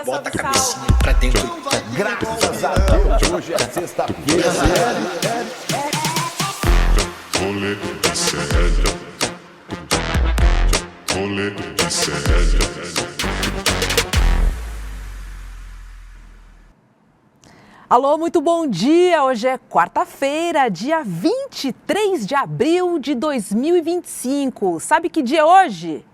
bota a cabecinha pra dentro. Graças a Deus, hoje é sexta-feira. Rolê de sério. Rolê de sério. Alô, muito bom dia! Hoje é quarta-feira, dia 23 de abril de 2025. Sabe que dia é hoje?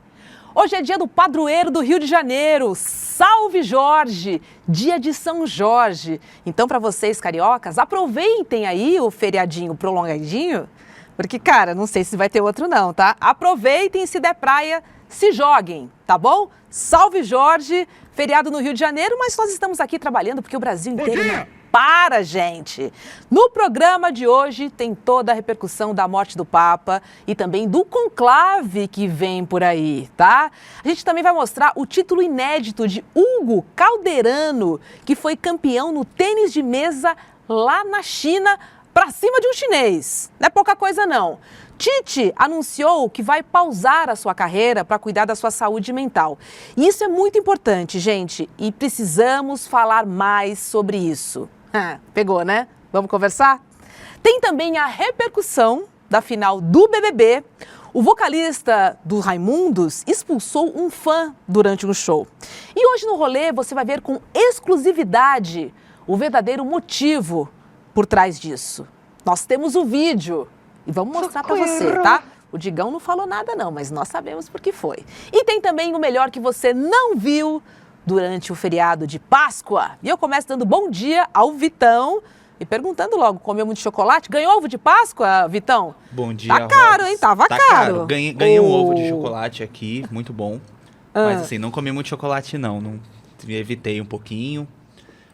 Hoje é dia do padroeiro do Rio de Janeiro. Salve Jorge! Dia de São Jorge. Então, para vocês cariocas, aproveitem aí o feriadinho prolongadinho, porque, cara, não sei se vai ter outro não, tá? Aproveitem, se der praia, se joguem, tá bom? Salve Jorge! Feriado no Rio de Janeiro, mas nós estamos aqui trabalhando porque o Brasil inteiro não para, gente. No programa de hoje tem toda a repercussão da morte do Papa e também do conclave que vem por aí, tá? A gente também vai mostrar o título inédito de Hugo Calderano, que foi campeão no tênis de mesa lá na China, pra cima de um chinês. Não é pouca coisa, não. Tite anunciou que vai pausar a sua carreira para cuidar da sua saúde mental. E isso é muito importante, gente, e precisamos falar mais sobre isso. Pegou, né? Vamos conversar? Tem também a repercussão da final do BBB. O vocalista do Raimundos expulsou um fã durante um show. E hoje no rolê você vai ver com exclusividade o verdadeiro motivo por trás disso. Nós temos o vídeo e vamos mostrar para você, tá? O Digão não falou nada não, mas nós sabemos por que foi. E tem também o melhor que você não viu durante o feriado de Páscoa. E eu começo dando bom dia ao Vitão e perguntando logo, comeu muito chocolate? Ganhou ovo de Páscoa, Vitão? Bom dia, Tá caro, Robs. hein? Tava tá caro. Ganhei um ovo de chocolate aqui, muito bom. Mas assim, não comi muito chocolate não evitei um pouquinho.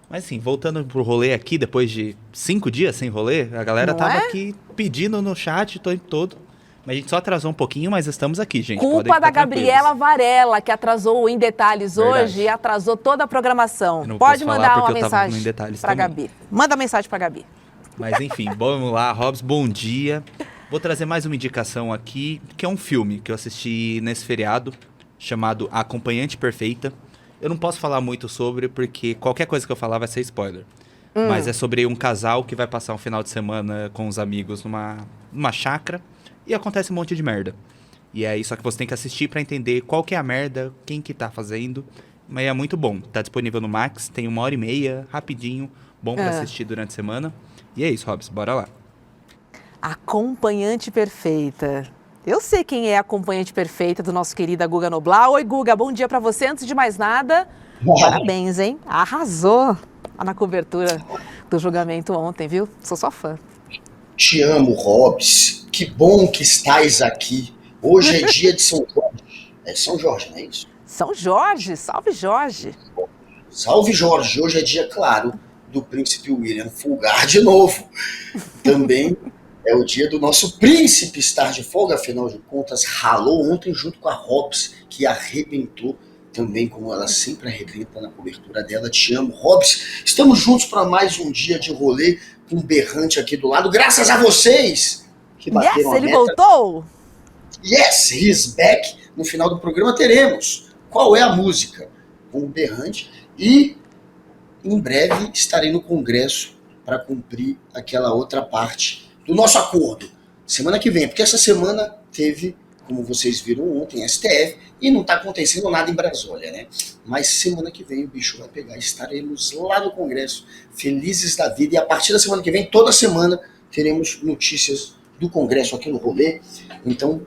Mas assim, voltando pro rolê aqui, depois de 5 dias sem rolê, a galera Não tava é? aqui pedindo no chat todo. Mas a gente só atrasou um pouquinho, mas estamos aqui, gente. Culpa Podem ficar da Gabriela tranquilos. Varela, que atrasou o Em Detalhes Verdade. hoje e atrasou toda a programação. Eu não Pode posso falar mandar uma porque eu tava no Em mensagem Detalhes pra também. Gabi. Manda mensagem pra Gabi. Mas enfim, vamos lá, Robs, bom dia. Vou trazer mais uma indicação aqui, que é um filme que eu assisti nesse feriado, chamado A Acompanhante Perfeita. Eu não posso falar muito sobre, porque qualquer coisa que eu falar vai ser spoiler. Mas é sobre um casal que vai passar um final de semana com os amigos numa chácara e acontece um monte de merda. E aí, só que você tem que assistir pra entender qual que é a merda, quem que tá fazendo. Mas é muito bom. Tá disponível no Max, tem 1h30, rapidinho, bom pra assistir durante a semana. E é isso, Robs, bora lá. Acompanhante perfeita. Eu sei quem é a acompanhante perfeita do nosso querido Guga Noblar. Oi, Guga, bom dia pra você. Antes de mais nada, parabéns, hein? Arrasou na cobertura do julgamento ontem, viu? Sou sua fã. Te amo, Robs. Que bom que estás aqui. Hoje é dia de São Jorge. É São Jorge, não é isso? São Jorge, salve Jorge. Salve, Jorge. Hoje é dia, claro, do príncipe William folgar de novo. Também é o dia do nosso príncipe estar de folga, afinal de contas, ralou ontem junto com a Robs, que arrebentou também, como ela sempre arrebenta na cobertura dela. Te amo, Robs. Estamos juntos para mais um dia de rolê com um berrante aqui do lado, graças a vocês que bateram a Ele meta. voltou? Yes, he's back. No final do programa teremos Qual é a Música? Com o berrante. E em breve estarei no Congresso para cumprir aquela outra parte do nosso acordo. Semana que vem, porque essa semana teve, como vocês viram ontem, STF, e não está acontecendo nada em Brasília, né? Mas semana que vem o bicho vai pegar. Estaremos lá no Congresso, felizes da vida. E a partir da semana que vem, toda semana, teremos notícias do Congresso aqui no Rolê. Então,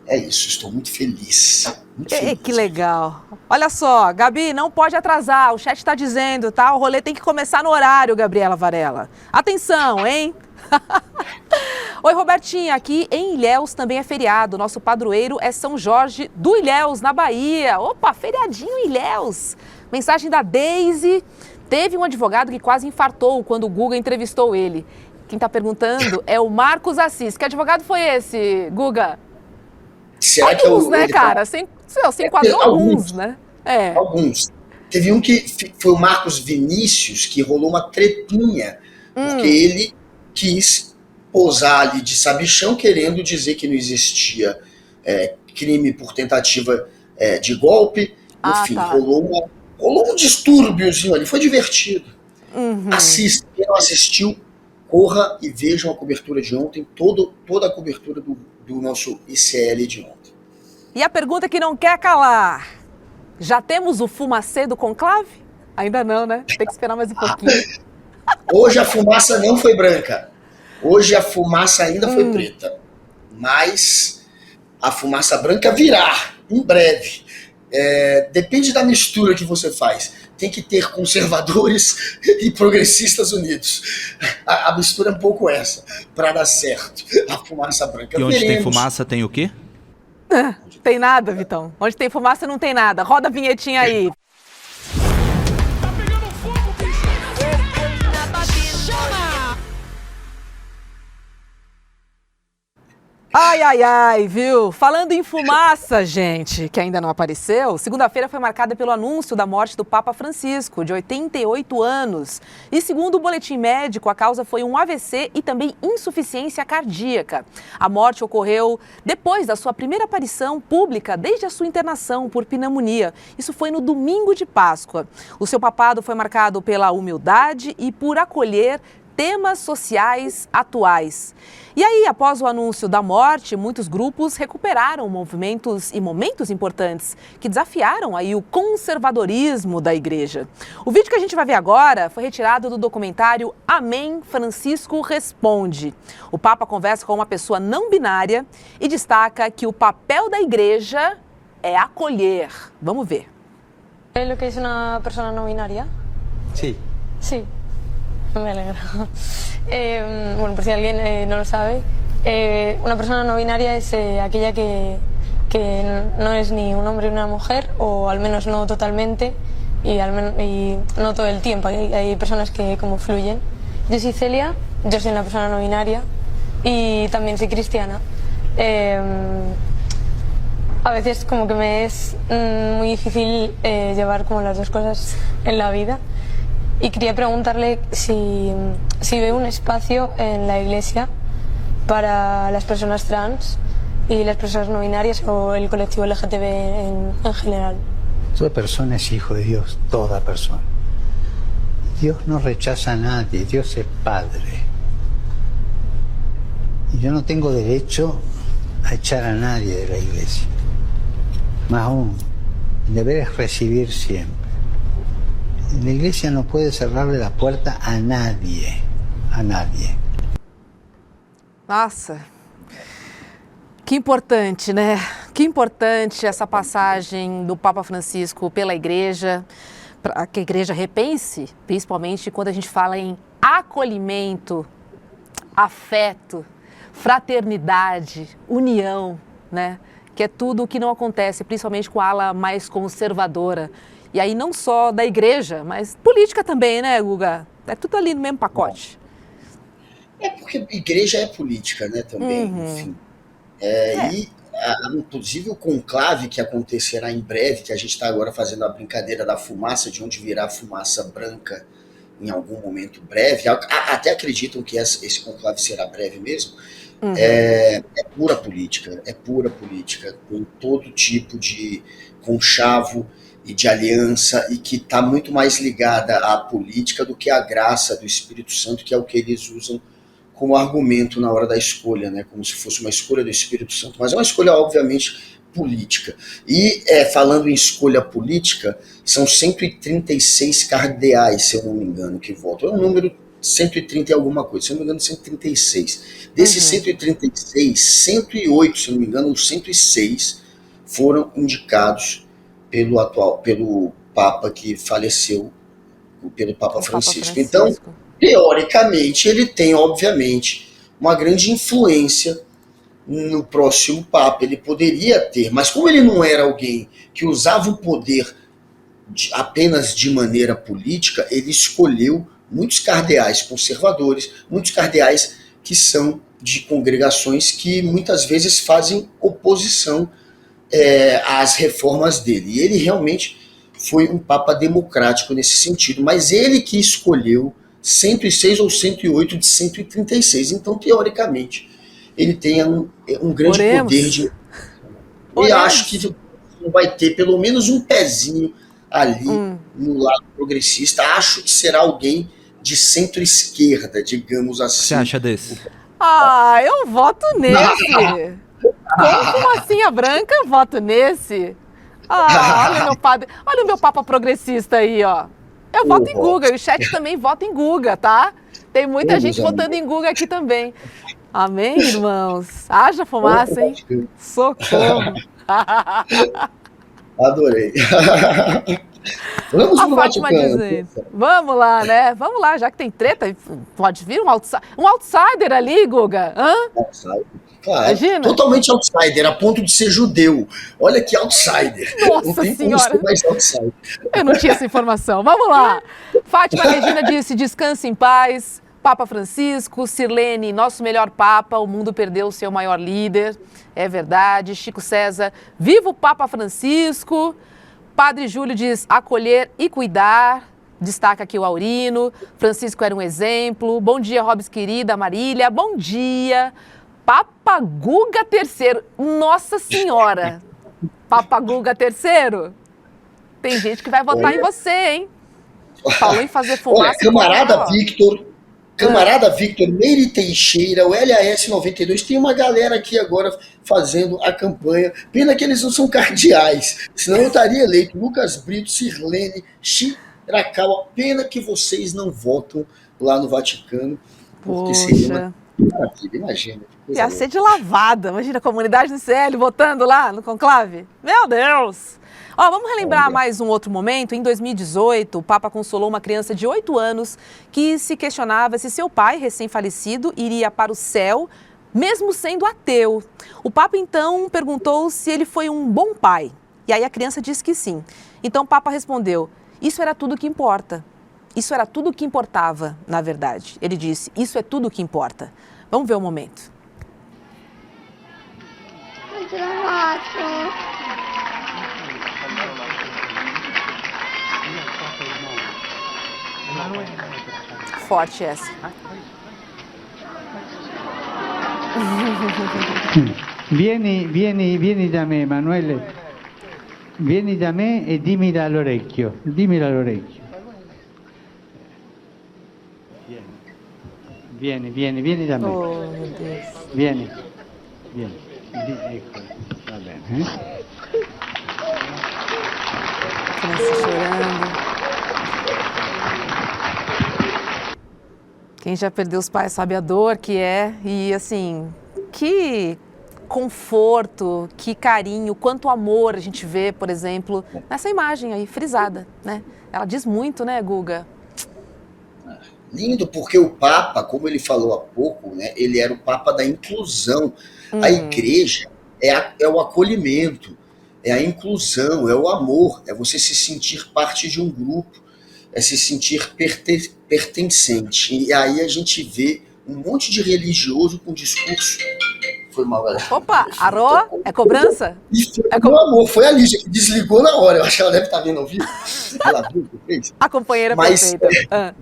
é isso. Estou muito feliz. Muito feliz. Que legal. Olha só, Gabi, não pode atrasar. O chat está dizendo, tá? O rolê tem que começar no horário, Gabriela Varela. Atenção, hein? Oi, Robertinha, aqui em Ilhéus também é feriado. Nosso padroeiro é São Jorge do Ilhéus, na Bahia. Opa, feriadinho em Ilhéus. Mensagem da Deise. Teve um advogado que quase infartou quando o Guga entrevistou ele. Quem está perguntando é o Marcos Assis. Que advogado foi esse, Guga? Será que alguns, né, cara? Você enquadrou alguns, né? É. Alguns. Teve um que foi o Marcos Vinícius, que rolou uma tretinha, porque ele quis posar ali de sabichão, querendo dizer que não existia crime por tentativa de golpe. Enfim, rolou rolou um distúrbiozinho ali, foi divertido. Assista, quem não assistiu, corra e vejam a cobertura de ontem, toda a cobertura do nosso ICL de ontem. E a pergunta que não quer calar, já temos o fumacê do conclave? Ainda não, né? Tem que esperar mais um pouquinho. Hoje a fumaça não foi branca, hoje a fumaça ainda foi preta, mas a fumaça branca virá em breve. Depende da mistura que você faz. Tem que ter conservadores e progressistas unidos. A mistura é um pouco essa, para dar certo. A fumaça branca. E onde tem fumaça tem o quê? Tem nada, Vitão. Onde tem fumaça não tem nada. Roda a vinhetinha aí. Ai, ai, ai, viu? Falando em fumaça, gente, que ainda não apareceu, segunda-feira foi marcada pelo anúncio da morte do Papa Francisco, de 88 anos. E segundo o boletim médico, a causa foi um AVC e também insuficiência cardíaca. A morte ocorreu depois da sua primeira aparição pública desde a sua internação por pneumonia. Isso foi no domingo de Páscoa. O seu papado foi marcado pela humildade e por acolher temas sociais atuais. E aí, após o anúncio da morte, muitos grupos recuperaram movimentos e momentos importantes que desafiaram aí o conservadorismo da igreja. O vídeo que a gente vai ver agora foi retirado do documentário Amém, Francisco Responde. O Papa conversa com uma pessoa não binária e destaca que o papel da igreja é acolher. Vamos ver. ¿Es lo que es una persona no binaria? Sí. Sí, me alegro. Bueno, por si alguien no lo sabe, una persona no binaria es aquella que no es ni un hombre ni una mujer, o al menos no totalmente, y no todo el tiempo. Hay personas que como fluyen. Yo soy Celia, yo soy una persona no binaria y también soy cristiana. A veces como que me es muy difícil llevar como las dos cosas en la vida. Y quería preguntarle si ve un espacio en la iglesia para las personas trans y las personas no binarias o el colectivo LGTB en general. Toda persona es hijo de Dios, toda persona. Dios no rechaza a nadie, Dios es Padre. Y yo no tengo derecho a echar a nadie de la iglesia. Más aún, el deber es recibir siempre. La iglesia no puede cerrarle la puerta a nadie, a nadie. Nossa, que importante, né? Que importante essa passagem do Papa Francisco pela igreja, para que a igreja repense, principalmente quando a gente fala em acolhimento, afeto, fraternidade, união, né? Que é tudo o que não acontece, principalmente com a ala mais conservadora. E aí não só da igreja, mas política também, né, Guga? É tudo ali no mesmo pacote. É porque igreja é política, né, também, enfim. E, inclusive, o conclave que acontecerá em breve, que a gente está agora fazendo a brincadeira da fumaça, de onde virá fumaça branca em algum momento breve, até acreditam que esse conclave será breve mesmo, é pura política, com todo tipo de conchavo e de aliança, e que está muito mais ligada à política do que à graça do Espírito Santo, que é o que eles usam como argumento na hora da escolha, né? Como se fosse uma escolha do Espírito Santo, mas é uma escolha obviamente política. E falando em escolha política, são 136 cardeais, se eu não me engano, que votam. É um número 130 e alguma coisa, se eu não me engano 136. Desses 136, 108, se eu não me engano, ou 106 foram indicados pelo Papa que faleceu, pelo Papa Francisco. Então, teoricamente, ele tem, obviamente, uma grande influência no próximo Papa. Ele poderia ter, mas como ele não era alguém que usava o poder apenas de maneira política, ele escolheu muitos cardeais conservadores, muitos cardeais que são de congregações que muitas vezes fazem oposição às reformas dele. E ele realmente foi um Papa democrático nesse sentido, mas ele que escolheu 106 ou 108 de 136. Então, teoricamente, ele tem um grande poder de... E acho que vai ter pelo menos um pezinho ali no lado progressista. Acho que será alguém de centro-esquerda, digamos O que assim. você acha desse? Ah, eu voto nesse. Com fumacinha branca, eu voto nesse. Ah, olha o meu papa progressista aí, ó. Eu voto em Guga, e o chat também vota em Guga, tá? Tem muita gente votando em Guga aqui também. Amém, irmãos? Haja fumaça, hein? Socorro. Adorei. Vamos A pro Fátima Vaticano. dizendo. Vamos lá, né? Vamos lá, já que tem treta, pode vir um outsider ali, Guga. Hã? Claro, Imagina. totalmente outsider, a ponto de ser judeu. Olha que outsider. Nossa Não tem como Senhora. ser mais outsider. Eu não tinha essa informação. Vamos lá. Fátima Regina disse: descanse em paz. Papa Francisco. Sirlene, nosso melhor Papa. O mundo perdeu o seu maior líder. É verdade. Chico César, viva o Papa Francisco. Padre Júlio diz: acolher e cuidar. Destaca aqui o Aurino. Francisco era um exemplo. Bom dia, Robes querida. Marília, bom dia. Papa Guga III. Nossa Senhora. Papa Guga III. Tem gente que vai votar em você, hein? Falou em fazer fumaça. Olha, camarada Victor, Meire Teixeira, o LAS 92, tem uma galera aqui agora fazendo a campanha. Pena que eles não são cardeais, senão eu estaria eleito. Lucas Brito, Sirlene, Chiracauá. Pena que vocês não votam lá no Vaticano, porque seria uma maravilha, imagina. Ia ser de lavada. Imagina a comunidade do CL votando lá no conclave. Meu Deus! Ó, vamos relembrar mais um outro momento. Em 2018, o Papa consolou uma criança de 8 anos que se questionava se seu pai, recém-falecido, iria para o céu, mesmo sendo ateu. O Papa, então, perguntou se ele foi um bom pai. E aí a criança disse que sim. Então o Papa respondeu: isso era tudo o que importa. Isso era tudo o que importava, na verdade. Ele disse: isso é tudo o que importa. Vamos ver o momento. Forte essa. Vieni da me, Emanuele. Vieni da me e dimmi all'orecchio. Dimmi all'orecchio. Vieni da me. Oh, meu Deus. Vieni. Ecco, va bene. Criança chorando. Quem já perdeu os pais sabe a dor que é. E assim, que conforto, que carinho, quanto amor a gente vê, por exemplo, nessa imagem aí, frisada, né? Ela diz muito, né, Guga? Lindo, porque o Papa, como ele falou há pouco, né, ele era o Papa da inclusão. A igreja é o acolhimento, é a inclusão, é o amor, é você se sentir parte de um grupo, é se sentir pertencente. E aí a gente vê um monte de religioso com discurso. Foi mal, galera. Opa, arô? É cobrança? Meu amor, foi a Lígia que desligou na hora. Eu acho que ela deve estar vendo ao vivo. Ela viu o que fez? A companheira perfeita.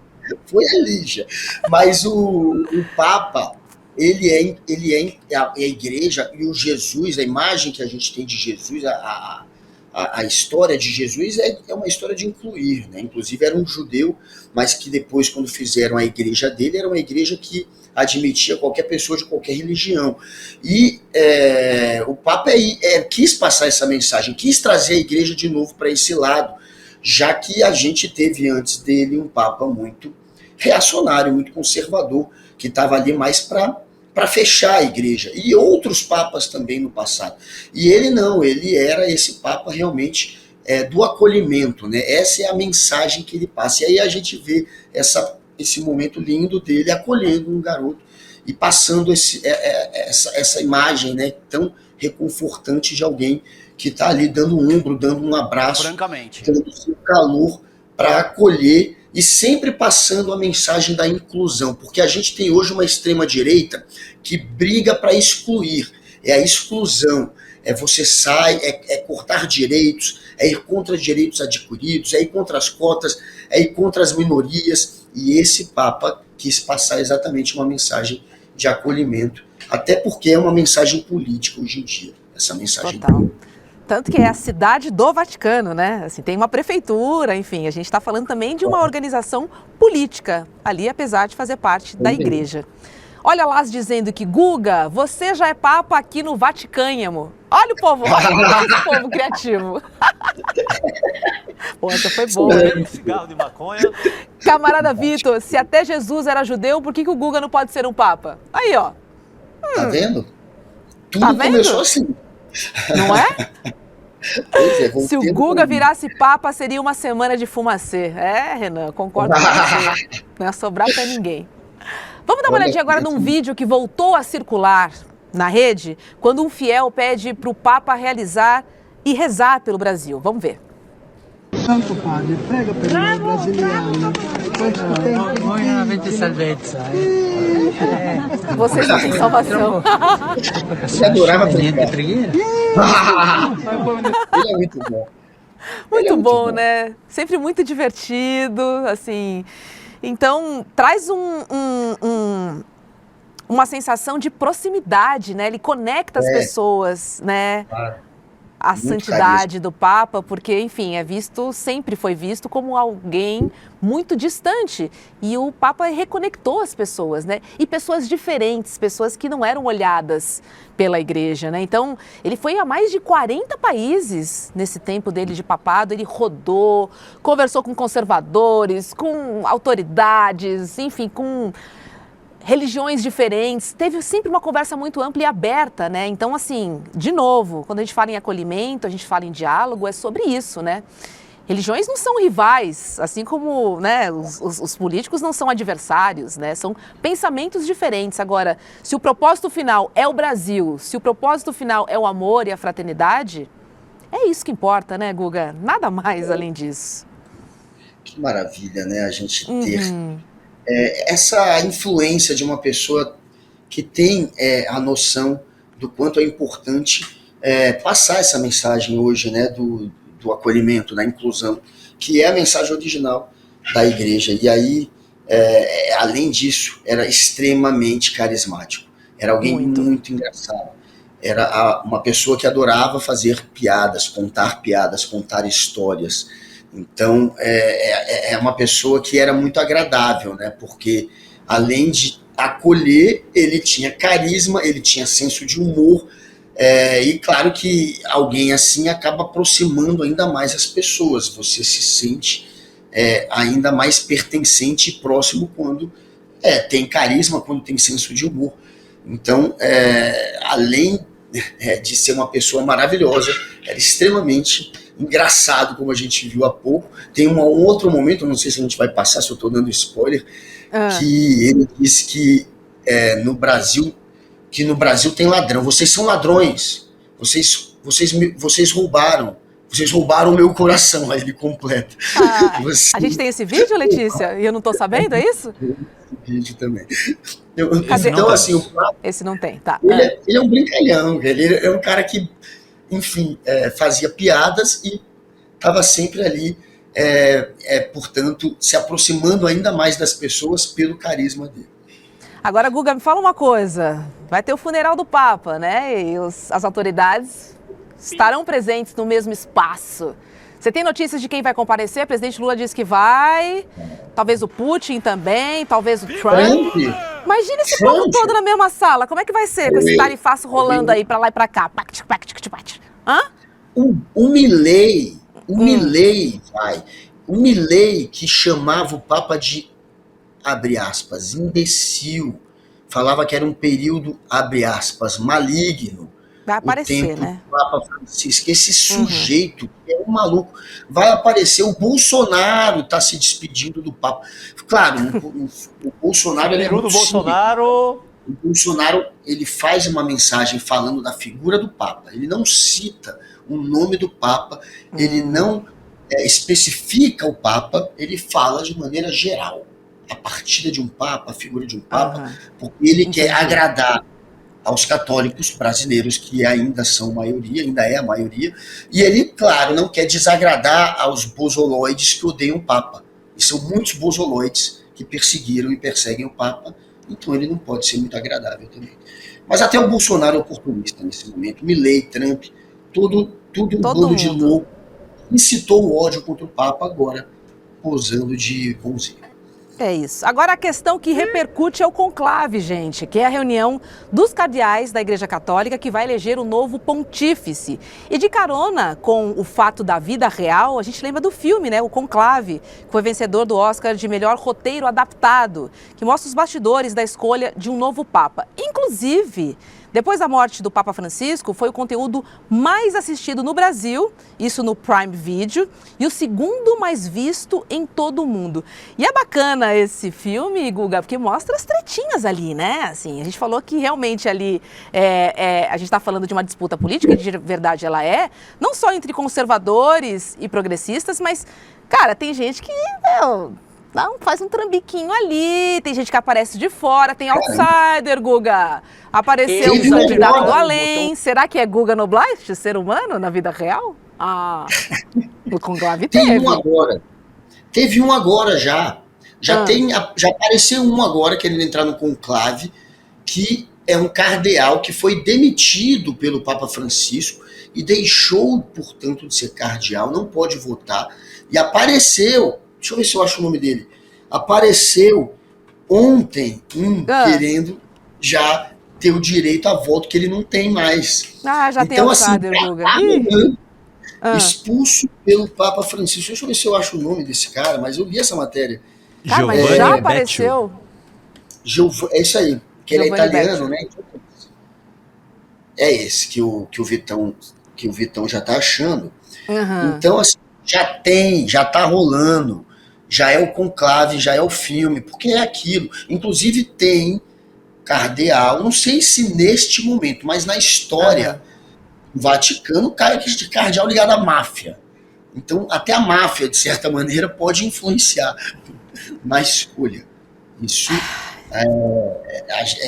Foi a Lígia. Mas o Papa, ele é a igreja e o Jesus, a imagem que a gente tem de Jesus, a história de Jesus é uma história de incluir, né? Inclusive era um judeu, mas que depois, quando fizeram a igreja dele, era uma igreja que admitia qualquer pessoa de qualquer religião. E o Papa quis passar essa mensagem, quis trazer a igreja de novo para esse lado, já que a gente teve antes dele um Papa muito reacionário, muito conservador, que estava ali mais para fechar a igreja, e outros papas também no passado. E ele não, ele era esse papa realmente do acolhimento, né? Essa é a mensagem que ele passa. E aí a gente vê esse momento lindo dele acolhendo um garoto e passando essa imagem, né, tão reconfortante de alguém que está ali dando um ombro, dando um abraço, dando seu calor para acolher, e sempre passando a mensagem da inclusão, porque a gente tem hoje uma extrema-direita que briga para excluir, é a exclusão, você sai, cortar direitos, ir contra direitos adquiridos, ir contra as cotas, ir contra as minorias, e esse Papa quis passar exatamente uma mensagem de acolhimento, até porque é uma mensagem política hoje em dia, essa mensagem. Total. Tanto que é a cidade do Vaticano, né? Assim, tem uma prefeitura, enfim, a gente está falando também de uma organização política ali, apesar de fazer parte da igreja. Olha lá dizendo que, Guga, você já é papa aqui no Vaticânhamo. Olha o povo, olha esse povo criativo. Pô, essa foi boa, né? Cigarro de maconha. Camarada Vitor, se até Jesus era judeu, por que o Guga não pode ser um papa? Aí, ó. Tá vendo? Tudo Tá vendo? começou assim. Não é? Pois é, Se o Guga virasse papa, seria uma semana de fumacê. É, Renan, concordo com você. Não ia sobrar pra ninguém. Vamos dar uma olhadinha agora num vídeo que voltou a circular na rede, quando um fiel pede pro Papa realizar e rezar pelo Brasil. Vamos ver. Santo Padre, prega per noi brasiliani. Questo tempo Voi non avete salvezza, Vocês não têm salvação. Você adorava niente brincar. preghiera. Ele é muito bom. Ele é Muito bom, né? Sempre muito divertido, assim. Então, traz uma sensação de proximidade, né? Ele conecta as pessoas, né? Claro. A Muito santidade do Papa, porque, enfim, sempre foi visto como alguém muito distante. E o Papa reconectou as pessoas, né? E pessoas diferentes, pessoas que não eram olhadas pela igreja, né? Então, ele foi a mais de 40 países nesse tempo dele de papado. Ele rodou, conversou com conservadores, com autoridades, enfim, com religiões diferentes, teve sempre uma conversa muito ampla e aberta, né? Então, assim, de novo, quando a gente fala em acolhimento, a gente fala em diálogo, é sobre isso, né? Religiões não são rivais, assim como, né, os políticos não são adversários, né? São pensamentos diferentes. Agora, se o propósito final é o Brasil, se o propósito final é o amor e a fraternidade, é isso que importa, né, Guga? Nada mais além disso. Que maravilha, né? A gente ter essa influência de uma pessoa que tem a noção do quanto é importante passar essa mensagem hoje, né, do acolhimento, da inclusão, que é a mensagem original da igreja. E aí, além disso, era extremamente carismático. Era alguém muito engraçado. Era uma pessoa que adorava fazer piadas, contar histórias. Então, é uma pessoa que era muito agradável, né? Porque, além de acolher, ele tinha carisma, ele tinha senso de humor, e claro que alguém assim acaba aproximando ainda mais as pessoas. Você se sente ainda mais pertencente e próximo quando tem carisma, quando tem senso de humor. Então, além de ser uma pessoa maravilhosa, era extremamente engraçado, como a gente viu há pouco. Tem um outro momento, não sei se a gente vai passar, se eu estou dando spoiler, que ele disse que no Brasil tem ladrão. Vocês são ladrões. Vocês roubaram o meu coração. Aí ele completa. A gente tem esse vídeo, Letícia? E eu não estou sabendo, é isso? Vídeo também. Cadê? Então, assim, o Papa, Esse não tem, tá. ele é um brincalhão, ele é um cara que, enfim, fazia piadas e estava sempre ali, portanto, se aproximando ainda mais das pessoas pelo carisma dele. Agora, Guga, me fala uma coisa. Vai ter o funeral do Papa, né? E as autoridades estarão presentes no mesmo espaço. Você tem notícias de quem vai comparecer? O presidente Lula disse que vai. Talvez o Putin também, talvez o Trump. Imagina esse povo todo na mesma sala. Como é que vai ser com esse tarifaço rolando aí pra lá e pra cá? Hã? O Milei vai. O Milei que chamava o Papa de, abre aspas, imbecil. Falava que era um período, abre aspas, maligno. Vai aparecer, o tempo né? do Papa Francisco. Esse sujeito é um maluco. Vai aparecer, o Bolsonaro está se despedindo do Papa. Claro, o Bolsonaro ele é muito Bolsonaro. O Bolsonaro, ele faz uma mensagem falando da figura do Papa. Ele não cita o nome do Papa, ele não especifica o Papa, ele fala de maneira geral. A partida de um Papa, a figura de um Papa, porque ele quer agradar aos católicos brasileiros, que ainda são maioria, ainda é a maioria, e ele, claro, não quer desagradar aos bozoloides que odeiam o Papa. E são muitos bozoloides que perseguiram e perseguem o Papa, então ele não pode ser muito agradável também. Mas até o Bolsonaro é oportunista nesse momento, Milei, Trump, tudo um Todo bando de mundo. louco, incitou o ódio contra o Papa, agora posando de bonzinho. É isso. Agora a questão que repercute é o conclave, gente, que é a reunião dos cardeais da Igreja Católica que vai eleger o novo pontífice. E de carona com o fato da vida real, a gente lembra do filme, né, o Conclave, que foi vencedor do Oscar de melhor roteiro adaptado, que mostra os bastidores da escolha de um novo Papa. Inclusive, depois da morte do Papa Francisco, foi o conteúdo mais assistido no Brasil, isso no Prime Video, e o segundo mais visto em todo o mundo. E é bacana esse filme, Guga, porque mostra as tretinhas ali, né? Assim, a gente falou que realmente ali a gente está falando de uma disputa política, de verdade ela é, não só entre conservadores e progressistas, mas, cara, tem gente que faz um trambiquinho ali, tem gente que aparece de fora, tem outsider, Guga. Apareceu um candidato do além. Será que é Guga Noblat, ser humano, na vida real? No conclave teve. Teve um agora já. Já apareceu um agora querendo entrar no conclave, que é um cardeal que foi demitido pelo Papa Francisco e deixou, portanto, de ser cardeal, não pode votar, e apareceu, deixa eu ver se eu acho o nome dele, apareceu ontem querendo já ter o direito a voto que ele não tem mais. Já tem outsider, Guga. Expulso pelo Papa Francisco. Deixa eu ver se eu acho o nome desse cara, mas eu li essa matéria. Cara, mas já apareceu? É isso aí, que ele é Giovanni italiano, né? É esse que o Vitão já tá achando. Então, assim, já tá rolando, já é o conclave, já é o filme, porque é aquilo. Inclusive tem cardeal, não sei se neste momento, mas na história, o Vaticano cai de cardeal ligado à máfia. Então, até a máfia, de certa maneira, pode influenciar na escolha. Isso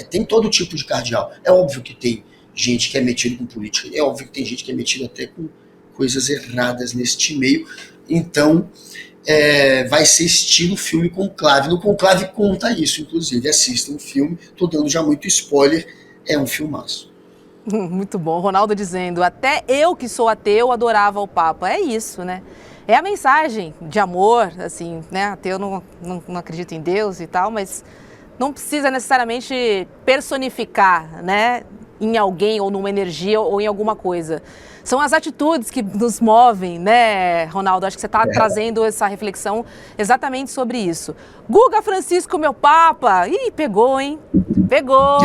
tem todo tipo de cardeal. É óbvio que tem gente que é metido com política, é óbvio que tem gente que é metido até com coisas erradas neste meio. Então, vai ser estilo filme Conclave. No Conclave conta isso, inclusive. Assistam o filme, tô dando já muito spoiler, é um filmaço. Muito bom. Ronaldo dizendo, até eu que sou ateu adorava o Papa. É isso, né? É a mensagem de amor, assim, né? Ateu não acredita em Deus e tal, mas não precisa necessariamente personificar, né? Em alguém ou numa energia ou em alguma coisa. São as atitudes que nos movem, né, Ronaldo? Acho que você está trazendo essa reflexão exatamente sobre isso. Guga Francisco, meu Papa. Ih, pegou, hein? Pegou.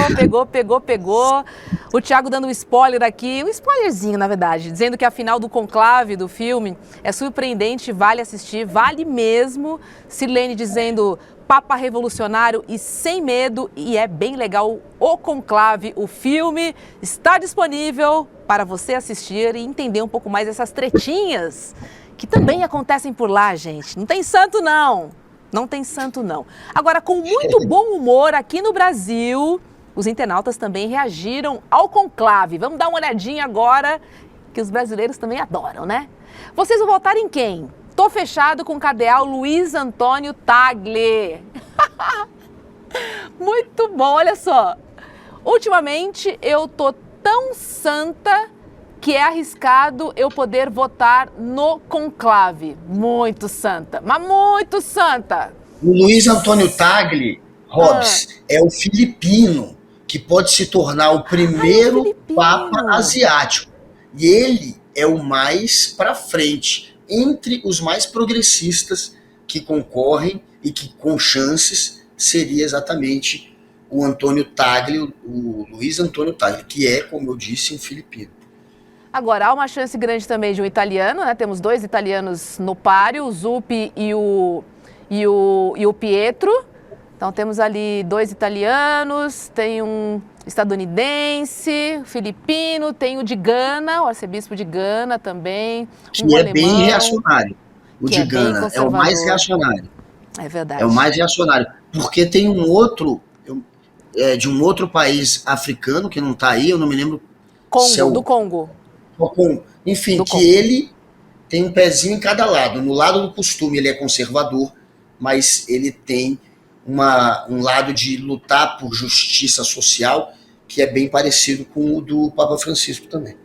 O Thiago dando um spoiler aqui, um spoilerzinho, na verdade, dizendo que a final do conclave do filme é surpreendente, vale assistir, vale mesmo. Sirlene dizendo... Papa revolucionário e sem medo, e é bem legal. O Conclave, o filme, está disponível para você assistir e entender um pouco mais essas tretinhas que também acontecem por lá, gente. Não tem santo, não. Não tem santo, não. Agora, com muito bom humor aqui no Brasil, os internautas também reagiram ao Conclave. Vamos dar uma olhadinha agora, que os brasileiros também adoram, né? Vocês vão votar em quem? Tô fechado com o cardeal Luiz Antônio Tagle. Muito bom, olha só. Ultimamente eu tô tão santa que é arriscado eu poder votar no conclave. Muito santa, mas muito santa. O Luiz Antônio Tagle, Hobbs, é o filipino que pode se tornar o primeiro Papa asiático. E ele é o mais pra frente. Entre os mais progressistas que concorrem e que com chances seria exatamente o Antônio Tagle, o Luiz Antônio Tagle, que é, como eu disse, um filipino. Agora, há uma chance grande também de um italiano, né? Temos 2 italianos no páreo, o Zuppi e o Pietro. Então temos ali 2 italianos, tem um estadunidense, filipino, tem o de Gana, o arcebispo de Gana também. Que é alemão, bem reacionário. O de Gana é o mais reacionário. É verdade. É o mais reacionário. Porque tem um outro, de um outro país africano, que não está aí, eu não me lembro. Congo, do Congo. Enfim, do que Congo. ele tem um pezinho em cada lado. No lado do costume ele é conservador, mas ele tem um lado de lutar por justiça social que é bem parecido com o do Papa Francisco também.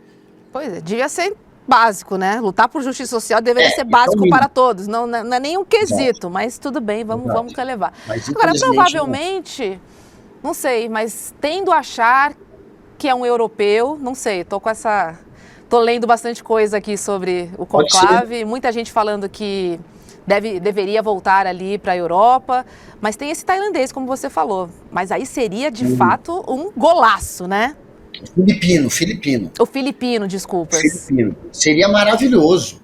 Pois é, devia ser básico, né? Lutar por justiça social deveria ser básico para todos. Não é nem um quesito, mas tudo bem, vamos relevar. Agora, provavelmente, não sei, mas tendo a achar que é um europeu, não sei, tô lendo bastante coisa aqui sobre o conclave, muita gente falando que deveria voltar ali para a Europa, mas tem esse tailandês, como você falou. Mas aí seria, de fato, um golaço, né? Filipino. O filipino, desculpas. Filipino. Seria maravilhoso.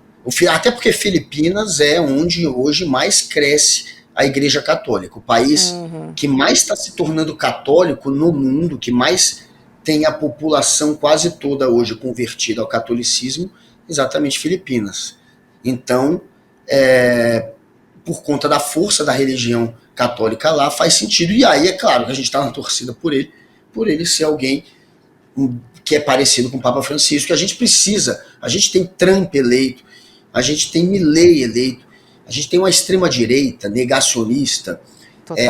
Até porque Filipinas é onde hoje mais cresce a Igreja Católica. O país que mais está se tornando católico no mundo, que mais tem a população quase toda hoje convertida ao catolicismo, exatamente Filipinas. Então, por conta da força da religião católica lá, faz sentido. E aí, é claro, que a gente está na torcida por ele ser alguém que é parecido com o Papa Francisco, que a gente precisa. A gente tem Trump eleito, a gente tem Milei eleito, a gente tem uma extrema-direita negacionista,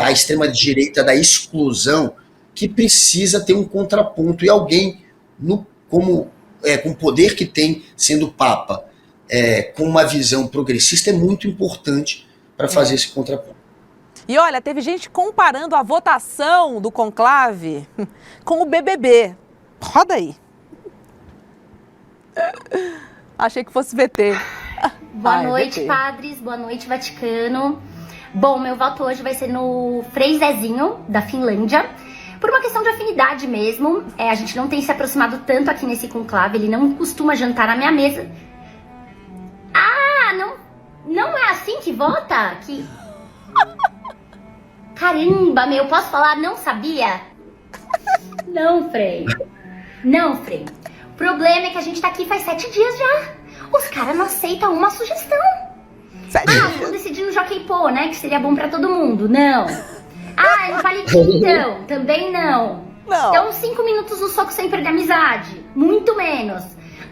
a extrema-direita da exclusão, que precisa ter um contraponto. E alguém, com o poder que tem, sendo Papa, com uma visão progressista, é muito importante para fazer esse contraponto. E olha, teve gente comparando a votação do conclave com o BBB. Roda aí. Achei que fosse VT. Boa noite, padres. Boa noite, Vaticano. Bom, meu voto hoje vai ser no Frei Zezinho, da Finlândia. Por uma questão de afinidade mesmo. A gente não tem se aproximado tanto aqui nesse conclave. Ele não costuma jantar na minha mesa. Ah, não é assim que vota? Caramba, posso falar? Não sabia? Não, Frei. O problema é que a gente tá aqui faz 7 dias já. Os caras não aceitam uma sugestão. Vou decidir no Jockey Pô, né? Que seria bom pra todo mundo. Não. No palitinho, então. Também não. Então, 5 minutos no soco sem perder a amizade. Muito menos.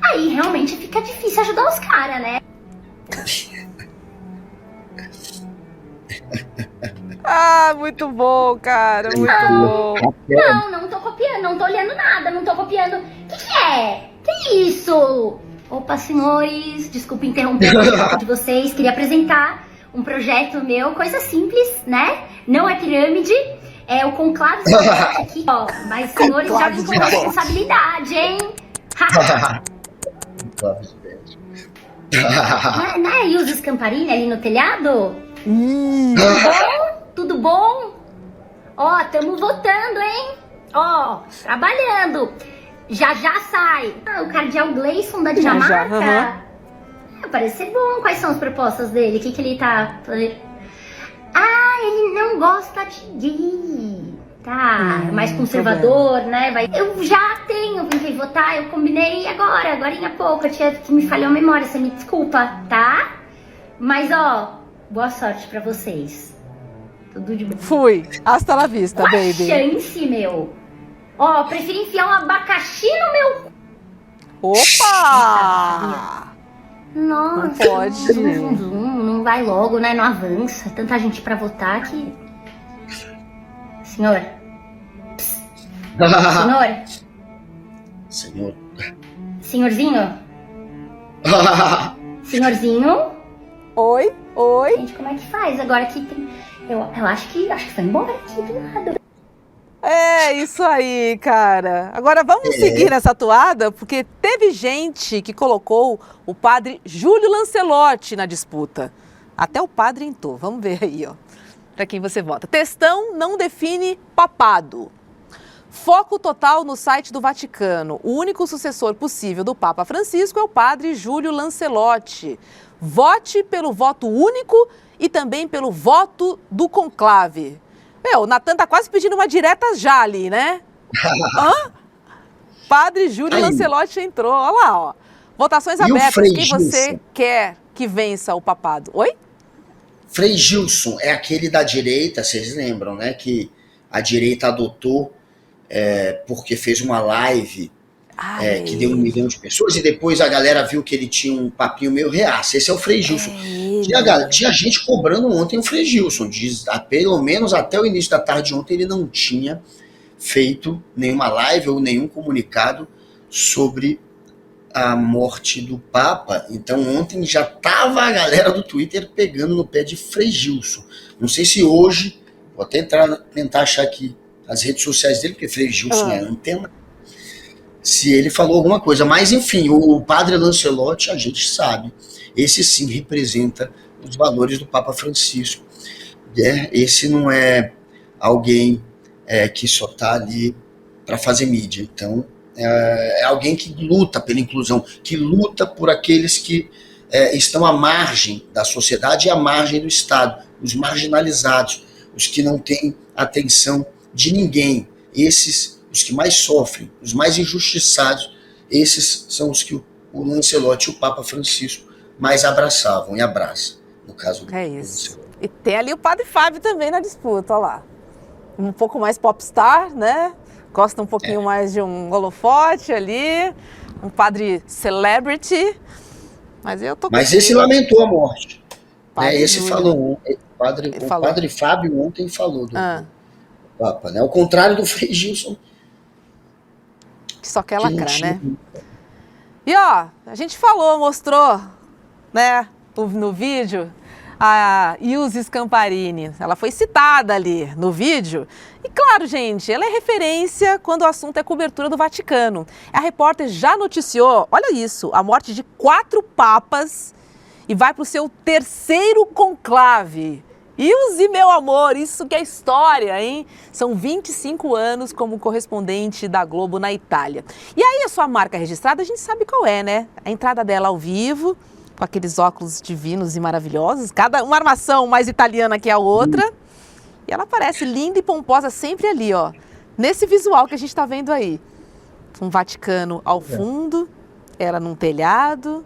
Aí, realmente, fica difícil ajudar os caras, né? Muito bom, cara. Muito bom. Não tô copiando. Não tô olhando nada. Não tô copiando. O que é? Que isso? Opa, senhores. Desculpa interromper o papo de vocês. Queria apresentar um projeto meu. Coisa simples, né? Não é pirâmide. É o conclave aqui, ó. Mas, senhores, já vim com responsabilidade, hein? Não é Ilza Scamparini ali no telhado? Tudo bom? Ó, tamo votando, hein? Ó, trabalhando. Já sai. O cardeal Gleison da Dinamarca. Parece ser bom. Quais são as propostas dele? O que ele tá... ele não gosta de gay. Tá, mais conservador, né? Eu já vim votar, eu combinei agora há pouco. Eu tinha que me falhou a memória, você me desculpa, tá? Mas, ó, boa sorte pra vocês. Tudo de bom. Fui. Hasta la vista, baby. Chance, meu. Ó, prefiro enfiar um abacaxi no meu... Opa! Nossa. Não pode. Não vai logo, né? Não avança. Tanta gente pra votar que... Senhor. Senhorzinho? Senhorzinho? Oi? Gente, como é que faz? Agora que tem... Eu acho que foi embora aqui do lado. É isso aí, cara. Agora vamos seguir nessa toada, porque teve gente que colocou o padre Júlio Lancelotti na disputa. Até o padre entrou. Vamos ver aí, ó. Para quem você vota. Textão não define papado. Foco total no site do Vaticano. O único sucessor possível do Papa Francisco é o padre Júlio Lancelotti. Vote pelo voto único e também pelo voto do conclave. O Natan tá quase pedindo uma direta já ali, né? Padre Júlio Lancelotti entrou. Olha lá, ó. Votações abertas. Quem você quer que vença o papado? Oi? Frei Gilson é aquele da direita, vocês lembram, né? Que a direita adotou porque fez uma live que deu 1 milhão de pessoas e depois a galera viu que ele tinha um papinho meio reaço. Esse é o Frei Gilson. Tinha gente cobrando ontem o Frei Gilson. Pelo menos até o início da tarde de ontem ele não tinha feito nenhuma live ou nenhum comunicado sobre a morte do Papa, então ontem já tava a galera do Twitter pegando no pé de Frei Gilson. Não sei se hoje, vou até tentar achar aqui as redes sociais dele, porque Frei Gilson é antena, se ele falou alguma coisa. Mas, enfim, o padre Lancelotti, a gente sabe, esse sim representa os valores do Papa Francisco. Esse não é alguém que só está ali para fazer mídia. Então, é alguém que luta pela inclusão, que luta por aqueles que estão à margem da sociedade e à margem do Estado, os marginalizados, os que não têm atenção de ninguém. Esses, os que mais sofrem, os mais injustiçados, esses são os que o Lancelotti e o Papa Francisco mais abraçavam e abraçam, no caso do isso. E tem ali o Padre Fábio também na disputa, olha lá. Um pouco mais popstar, né? Gosta um pouquinho mais de um holofote ali, um padre celebrity, mas eu tô... Mas esse lamentou a morte. Esse falou, o padre Fábio ontem falou do Papa, né? Ao contrário do Frei Gilson. Que só quer lacrar, né? E ó, a gente mostrou, né, no vídeo, a Ilse Scamparini. Ela foi citada ali no vídeo. E claro, gente, ela é referência quando o assunto é cobertura do Vaticano. A repórter já noticiou, olha isso, a morte de 4 papas e vai para o seu 3º conclave. Ilse, meu amor, isso que é história, hein? São 25 anos como correspondente da Globo na Itália. E aí a sua marca registrada, a gente sabe qual é, né? A entrada dela ao vivo, com aqueles óculos divinos e maravilhosos, uma armação mais italiana que a outra. E ela aparece linda e pomposa sempre ali, ó, nesse visual que a gente está vendo aí. Um Vaticano ao fundo, ela num telhado,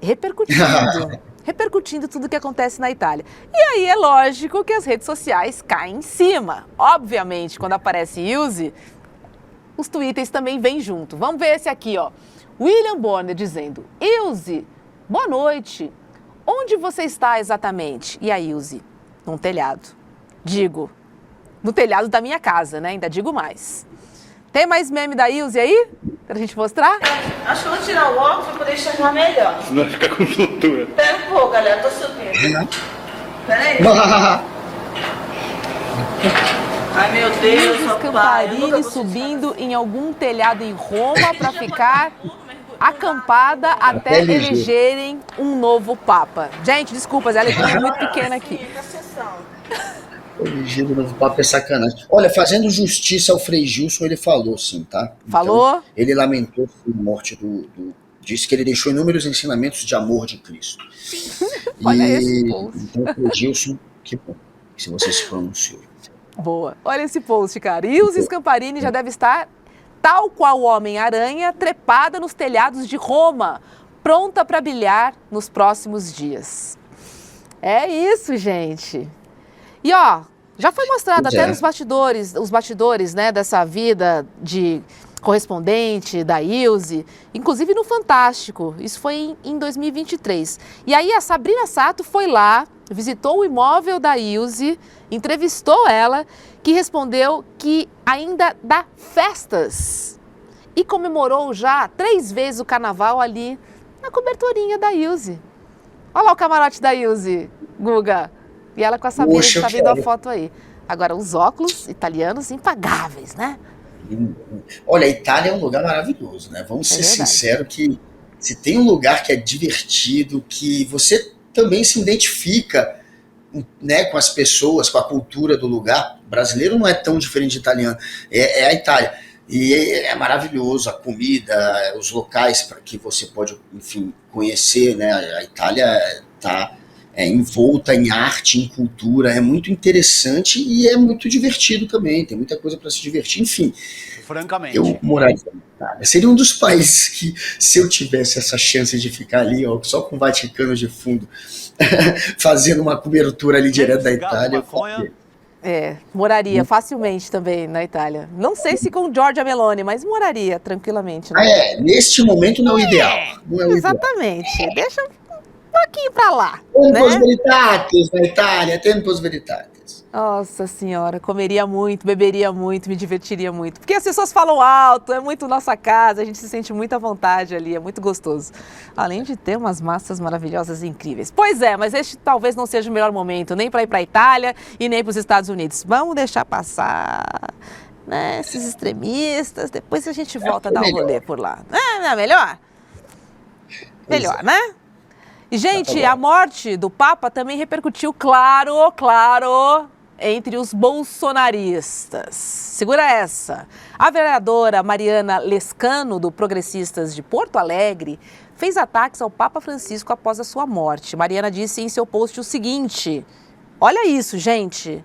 repercutindo tudo que acontece na Itália. E aí é lógico que as redes sociais caem em cima. Obviamente, quando aparece Ilse, os twitters também vêm junto. Vamos ver esse aqui, ó. William Bonner dizendo: Ilse, boa noite. Onde você está exatamente? E a Ilse? Num telhado. Digo, no telhado da minha casa, né? Ainda digo mais. Tem mais meme da Ilse aí? Pra gente mostrar? Acho que eu vou tirar o óculos pra poder enxergar melhor. Senão fica com tontura. Pera um pouco, galera. Tô subindo. Peraí. Ai, meu Deus. Ilse Scamparini subindo em algum telhado em Roma pra ficar acampada até elegerem um novo Papa. Gente, desculpa, a letrinha é muito pequena aqui. Eleger o novo Papa é sacanagem. Olha, fazendo justiça ao Frei Gilson, ele falou sim, tá? Falou? Então, ele lamentou a morte disse que ele deixou inúmeros ensinamentos de amor de Cristo. Olha esse post. Então, Frei Gilson, que bom, se você se pronunciou. Boa. Olha esse post, cara. Ilse Scamparini já deve estar, tal qual o Homem-Aranha, trepada nos telhados de Roma, pronta para brilhar nos próximos dias. É isso, gente. E ó, já foi mostrado até nos os bastidores, né, dessa vida de correspondente da Ilse, inclusive no Fantástico. Isso foi em 2023. E aí a Sabrina Sato foi lá, visitou o imóvel da Ilse, entrevistou ela, que respondeu que ainda dá festas e comemorou já 3 vezes o carnaval ali na coberturinha da Ilse. Olha lá o camarote da Ilse, Guga. E ela com a Sabrina, que está vendo a foto aí. Agora, os óculos italianos impagáveis, né? Olha, a Itália é um lugar maravilhoso, né? Vamos ser sinceros que se tem um lugar que é divertido, que você também se identifica, né, com as pessoas, com a cultura do lugar. O brasileiro não é tão diferente de italiano, é a Itália. E é maravilhoso a comida, os locais para que você pode, enfim, conhecer, né? A Itália está envolta em arte, em cultura, é muito interessante e é muito divertido também, tem muita coisa para se divertir, enfim. Francamente. Eu moraria na Itália. Seria um dos países que, se eu tivesse essa chance de ficar ali, ó, só com o Vaticano de fundo, fazendo uma cobertura ali direto da Itália, moraria facilmente também na Itália. Não sei se com Giorgia Meloni, mas moraria tranquilamente. Né? Neste momento não é o ideal. Não é o exatamente. Ideal. Deixa pouquinho pra lá, Tempos né? veritatis na Itália, tempos veritatis. Nossa senhora, comeria muito, beberia muito, me divertiria muito. Porque as pessoas falam alto, é muito nossa casa, a gente se sente muito à vontade ali, é muito gostoso. Além de ter umas massas maravilhosas e incríveis. Pois é, mas este talvez não seja o melhor momento, nem para ir para a Itália e nem para os Estados Unidos. Vamos deixar passar, né, esses extremistas, depois a gente volta a dar um rolê por lá. Não é melhor? Melhor, né? E, gente, a morte do Papa também repercutiu, claro, entre os bolsonaristas. Segura essa. A vereadora Mariana Lescano, do Progressistas de Porto Alegre, fez ataques ao Papa Francisco após a sua morte. Mariana disse em seu post o seguinte: olha isso, gente.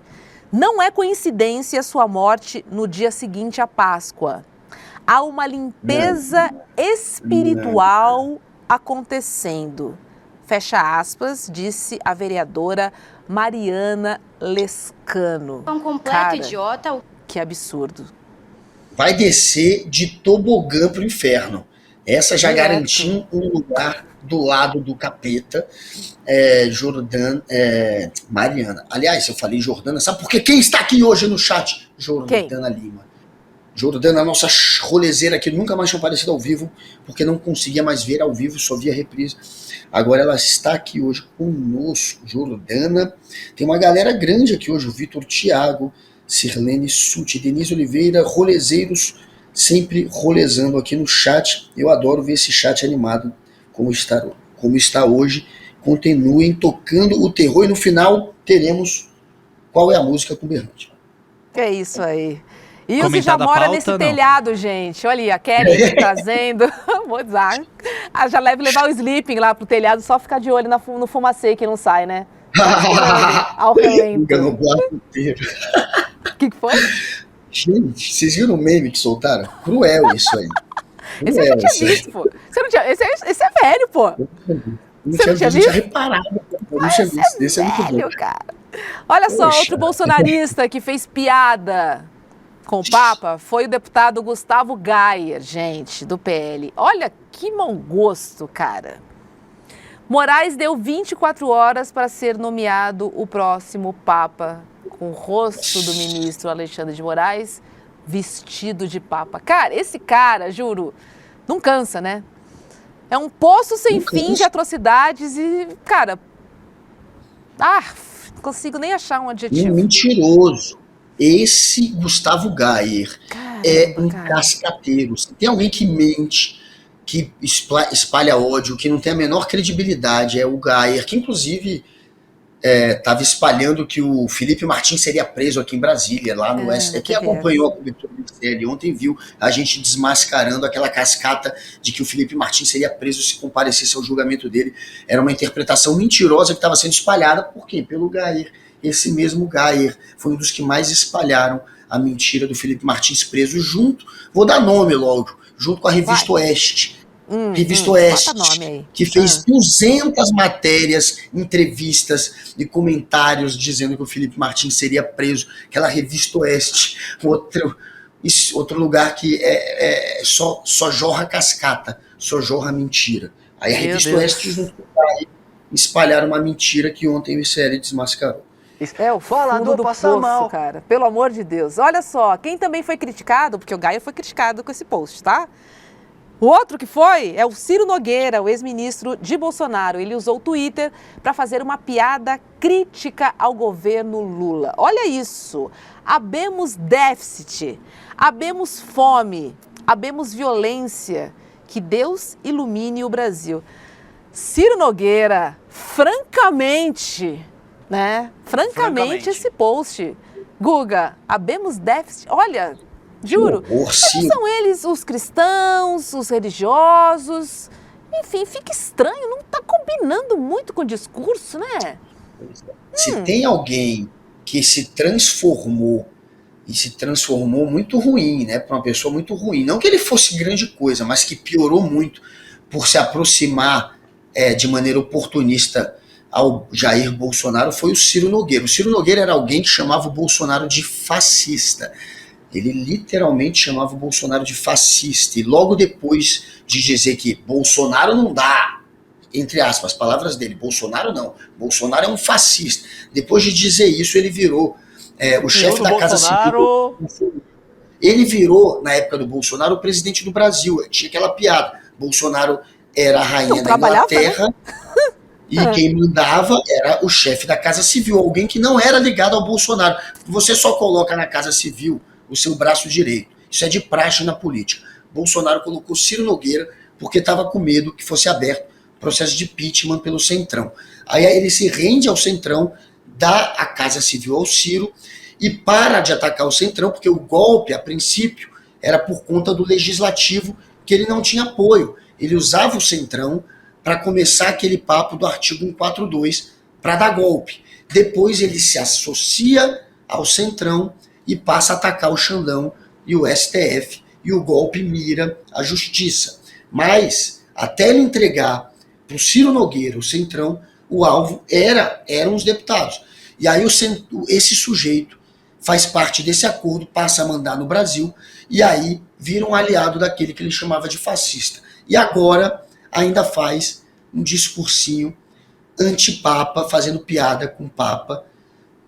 Não é coincidência a sua morte no dia seguinte à Páscoa. Há uma limpeza espiritual acontecendo. Fecha aspas, disse a vereadora Mariana Lescano. Um completo Cara, idiota. que absurdo. Vai descer de tobogã pro inferno. Essa já garantiu um lugar do lado do capeta. Mariana. Aliás, eu falei Jordana, sabe por quê? Quem está aqui hoje no chat? Jordana Lima. Jordana, a nossa rolezeira que nunca mais tinha aparecido ao vivo, porque não conseguia mais ver ao vivo, só via reprise. Agora ela está aqui hoje conosco, Jordana. Tem uma galera grande aqui hoje, o Vitor Thiago, Sirlene Suti, Denise Oliveira, rolezeiros, sempre rolezando aqui no chat. Eu adoro ver esse chat animado como está hoje. Continuem tocando o terror e no final teremos qual é a música com Berrante. Que é isso aí. E você já mora nesse telhado, gente. Olha aí, a Kelly trazendo. Vou dizer. Já levar o sleeping lá pro telhado, só ficar de olho no fumacê que não sai, né? Ao relento. No bloco inteiro. O que foi? Gente, vocês viram o meme que soltaram? Cruel isso aí. Esse eu não tinha visto, pô. Você não tinha... Esse é velho, pô. Você não tinha visto? Reparado. Eu não tinha visto. Esse é muito bom. Cara. Olha só, outro bolsonarista que fez piada com o Papa foi o deputado Gustavo Gayer, gente, do PL. Olha que mau gosto, cara. Moraes deu 24 horas para ser nomeado o próximo Papa, com o rosto do ministro Alexandre de Moraes vestido de Papa. Cara, esse cara, juro, não cansa, né? É um poço sem fim de atrocidades e, cara... não consigo nem achar um adjetivo. Mentiroso. Esse Gustavo Gayer é um cascateiro. Se tem alguém que mente, que espalha ódio, que não tem a menor credibilidade, é o Gayer, que inclusive estava espalhando que o Felipe Martins seria preso aqui em Brasília, lá no STF. Quem acompanhou a cobertura do MSL ontem viu a gente desmascarando aquela cascata de que o Felipe Martins seria preso se comparecesse ao julgamento dele. Era uma interpretação mentirosa que estava sendo espalhada. Por quê? Pelo Gayer. Esse mesmo Gayer foi um dos que mais espalharam a mentira do Felipe Martins preso junto, vou dar nome logo, junto com a Revista Oeste. Revista Oeste, que fez 200 matérias, entrevistas e comentários dizendo que o Felipe Martins seria preso. Aquela Revista Oeste, outro lugar que só jorra cascata, só jorra mentira. Aí a Revista Oeste junto com o Gayer espalharam uma mentira que ontem o ICL desmascarou. É o fundo do poço, cara. Pelo amor de Deus. Olha só, quem também foi criticado, porque o Gayer foi criticado com esse post, tá? O outro que foi é o Ciro Nogueira, o ex-ministro de Bolsonaro. Ele usou o Twitter para fazer uma piada crítica ao governo Lula. Olha isso. Habemos déficit, habemos fome, habemos violência. Que Deus ilumine o Brasil. Ciro Nogueira, francamente, esse post. Guga, habemos déficit. Olha, juro, não são eles os cristãos, os religiosos. Enfim, fica estranho, não está combinando muito com o discurso, né? Se tem alguém que se transformou, e se transformou muito ruim, né? Para uma pessoa muito ruim. Não que ele fosse grande coisa, mas que piorou muito por se aproximar de maneira oportunista ao Jair Bolsonaro, foi o Ciro Nogueira. O Ciro Nogueira era alguém que chamava o Bolsonaro de fascista. Ele literalmente chamava o Bolsonaro de fascista. E logo depois de dizer que Bolsonaro não dá, entre aspas, palavras dele, Bolsonaro não, Bolsonaro é um fascista. Depois de dizer isso, ele virou o chefe da Casa Civil. Ele virou, na época do Bolsonaro, o presidente do Brasil. Tinha aquela piada. Bolsonaro era a rainha da Inglaterra, né? E quem mandava era o chefe da Casa Civil, alguém que não era ligado ao Bolsonaro. Você só coloca na Casa Civil o seu braço direito. Isso é de praxe na política. Bolsonaro colocou Ciro Nogueira porque estava com medo que fosse aberto processo de impeachment pelo Centrão. Aí ele se rende ao Centrão, dá a Casa Civil ao Ciro e para de atacar o Centrão, porque o golpe, a princípio, era por conta do Legislativo, que ele não tinha apoio. Ele usava o Centrão para começar aquele papo do artigo 142 para dar golpe. Depois ele se associa ao Centrão e passa a atacar o Xandão e o STF, e o golpe mira a justiça. Mas, até ele entregar para o Ciro Nogueira, o Centrão, o alvo eram os deputados. E aí esse sujeito faz parte desse acordo, passa a mandar no Brasil, e aí vira um aliado daquele que ele chamava de fascista. E agora ainda faz um discursinho anti-papa, fazendo piada com o papa,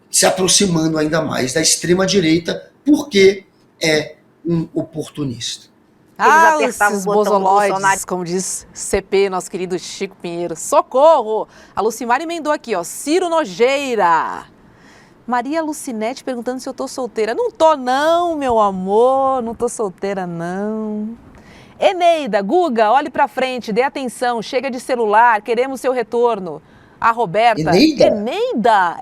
se aproximando ainda mais da extrema-direita, porque é um oportunista. Esses bozoloides, como diz CP, nosso querido Chico Pinheiro. Socorro! A Lucimar emendou aqui, ó, Ciro Nojeira. Maria Lucinete perguntando se eu tô solteira. Não tô não, meu amor, não tô solteira não. Eneida, Guga, olhe pra frente, dê atenção, chega de celular, queremos seu retorno. A Roberta. Eneida? Eneida?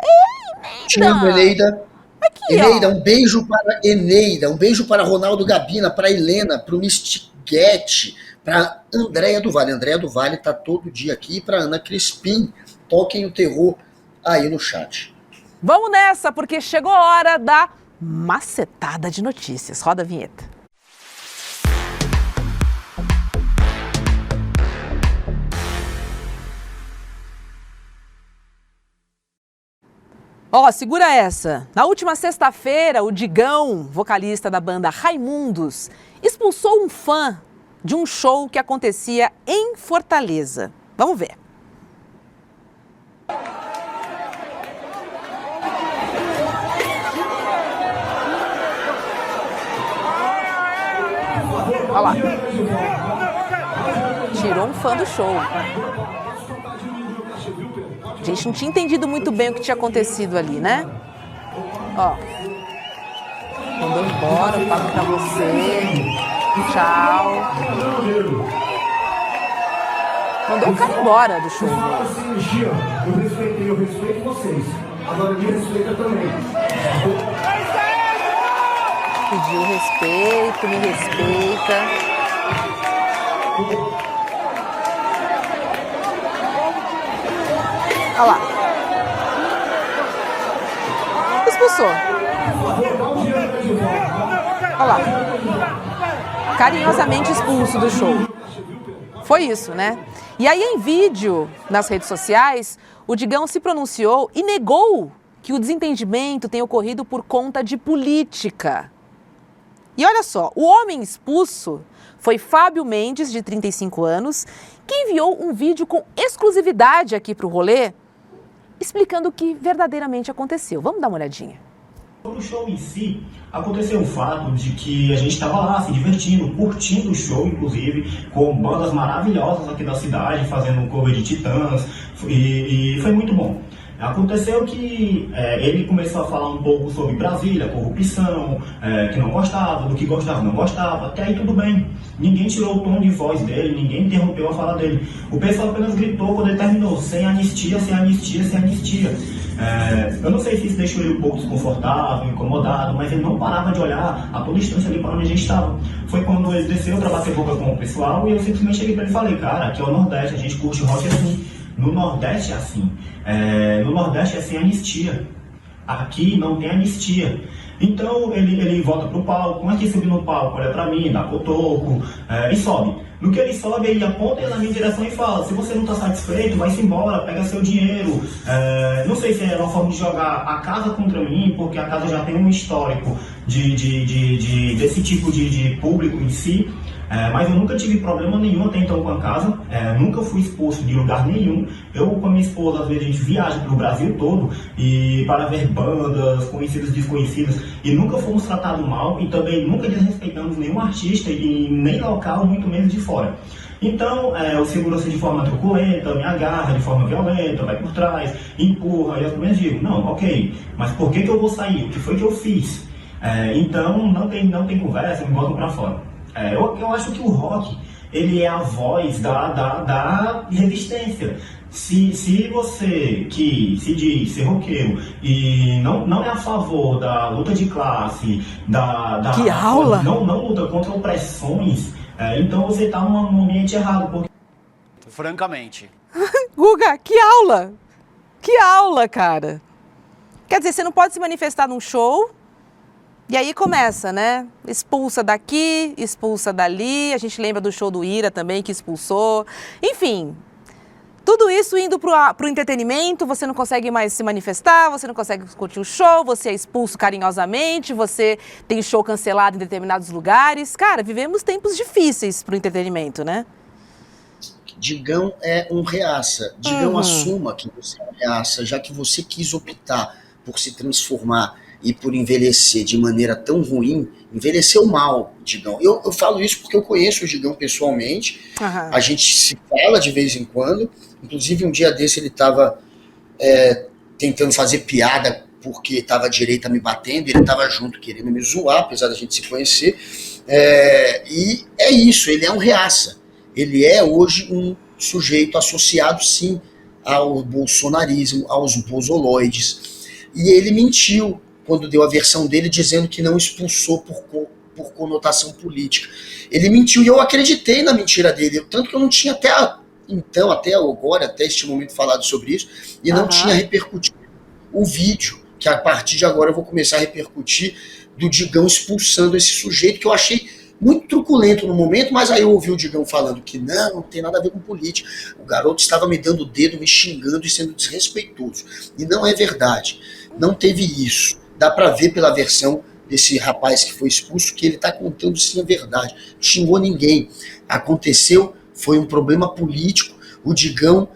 Te amo, Eneida. Aqui, Eneida, um beijo para Eneida, um beijo para Ronaldo Gabina, para Helena, para o Mistiguete, para Andréia do Vale. Andréia do Vale tá todo dia aqui, e para Ana Crispim. Toquem o terror aí no chat. Vamos nessa, porque chegou a hora da macetada de notícias. Roda a vinheta. Ó, segura essa. Na última sexta-feira, o Digão, vocalista da banda Raimundos, expulsou um fã de um show que acontecia em Fortaleza. Vamos ver. Olha lá. Tirou um fã do show. A gente não tinha entendido muito bem o que tinha acontecido ali, né? Ó. Mandou embora, eu pago pra você. Tchau. Mandou o cara embora do show. Eu respeito vocês. Agora me respeita também. Pediu respeito, me respeita. Olha lá. Expulsou. Olha lá. Carinhosamente expulso do show. Foi isso, né? E aí, em vídeo nas redes sociais, o Digão se pronunciou e negou que o desentendimento tenha ocorrido por conta de política. E olha só, o homem expulso foi Fábio Mendes, de 35 anos, que enviou um vídeo com exclusividade aqui para o rolê, explicando o que verdadeiramente aconteceu. Vamos dar uma olhadinha. Sobre o show em si, aconteceu o fato de que a gente estava lá se divertindo, curtindo o show, inclusive, com bandas maravilhosas aqui da cidade, fazendo um cover de Titãs, e foi muito bom. Aconteceu que ele começou a falar um pouco sobre Brasília, corrupção, que não gostava, do que gostava, não gostava, até aí tudo bem. Ninguém tirou o tom de voz dele, ninguém interrompeu a fala dele. O pessoal apenas gritou quando ele terminou, sem anistia, sem anistia, sem anistia. Eu não sei se isso deixou ele um pouco desconfortável, incomodado, mas ele não parava de olhar a toda distância ali para onde a gente estava. Foi quando ele desceu para bater boca com o pessoal e eu simplesmente cheguei para ele e falei, cara, aqui é o Nordeste, a gente curte rock assim. No Nordeste é assim. No Nordeste é sem anistia. Aqui não tem anistia. Então ele volta pro palco, antes de subir no palco, olha pra mim, dá cotoco e sobe. No que ele sobe, ele aponta na minha direção e fala: se você não está satisfeito, vai-se embora, pega seu dinheiro. Não sei se era uma forma de jogar a casa contra mim, porque a casa já tem um histórico desse tipo de público em si. Mas eu nunca tive problema nenhum até então com a casa, nunca fui expulso de lugar nenhum. Eu com a minha esposa, às vezes a gente viaja pelo Brasil todo e para ver bandas, conhecidas, desconhecidas, e nunca fomos tratados mal e também nunca desrespeitamos nenhum artista e nem local, muito menos de fora. Então, o segurança de forma truculenta, me agarra de forma violenta, vai por trás, empurra, e eu também digo: não, ok, mas por que eu vou sair? O que foi que eu fiz? Então, não tem conversa, me botam pra fora. Eu acho que o rock, ele é a voz da resistência. Se você que se diz ser roqueiro e não é a favor da luta de classe, Que aula! Não luta contra opressões, então você está num ambiente errado. Porque... Francamente. Guga, que aula! Que aula, cara! Quer dizer, você não pode se manifestar num show... E aí começa, né? Expulsa daqui, expulsa dali. A gente lembra do show do Ira também, que expulsou. Enfim, tudo isso indo pro entretenimento, você não consegue mais se manifestar, você não consegue curtir o show, você é expulso carinhosamente, você tem show cancelado em determinados lugares. Cara, vivemos tempos difíceis pro entretenimento, né? Digão é um reaça. Digão, assuma que você é um reaça, já que você quis optar por se transformar e por envelhecer de maneira tão ruim, envelheceu mal, Digão. Eu falo isso porque eu conheço o Digão pessoalmente, a gente se fala de vez em quando, inclusive um dia desse ele estava tentando fazer piada porque estava a direita me batendo, ele estava junto querendo me zoar, apesar da gente se conhecer, e é isso, ele é um reaça, ele é hoje um sujeito associado sim ao bolsonarismo, aos bozoloides, e ele mentiu quando deu a versão dele dizendo que não expulsou por conotação política. Ele mentiu e eu acreditei na mentira dele, tanto que eu não tinha até agora, até este momento falado sobre isso, e não tinha repercutido o vídeo, que a partir de agora eu vou começar a repercutir, do Digão expulsando esse sujeito, que eu achei muito truculento no momento, mas aí eu ouvi o Digão falando que não tem nada a ver com política. O garoto estava me dando o dedo, me xingando e sendo desrespeitoso. E não é verdade. Não teve isso. Dá pra ver pela versão desse rapaz que foi expulso que ele tá contando sim a verdade. Não xingou ninguém. Aconteceu, foi um problema político. O Digão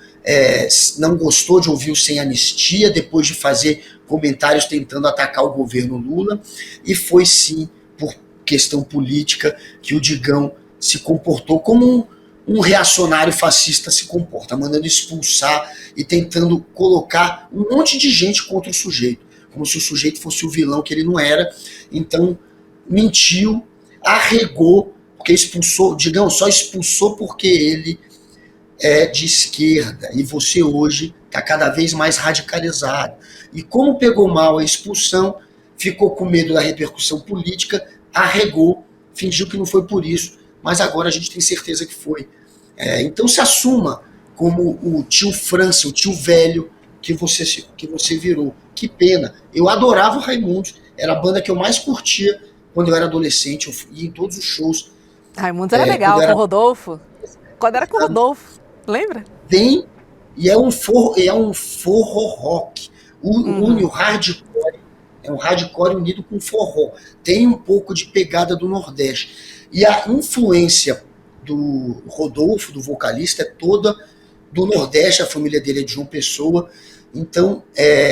não gostou de ouvir o Sem Anistia, depois de fazer comentários tentando atacar o governo Lula. E foi sim, por questão política, que o Digão se comportou como um reacionário fascista se comporta, mandando expulsar e tentando colocar um monte de gente contra o sujeito, como se o sujeito fosse o vilão que ele não era. Então, mentiu, arregou, porque expulsou, Digão só expulsou porque ele é de esquerda, e você hoje está cada vez mais radicalizado. E como pegou mal a expulsão, ficou com medo da repercussão política, arregou, fingiu que não foi por isso, mas agora a gente tem certeza que foi. Então se assuma como o tio França, o tio velho que você virou. Que pena. Eu adorava o Raimundos, era a banda que eu mais curtia quando eu era adolescente, eu ia em todos os shows. Raimundos era legal, com o Rodolfo. Quando era com o Rodolfo, lembra? Tem, e é um forró rock. Une o hardcore, é um hardcore unido com forró. Tem um pouco de pegada do Nordeste. E a influência do Rodolfo, do vocalista, é toda do Nordeste, a família dele é de João Pessoa. Então,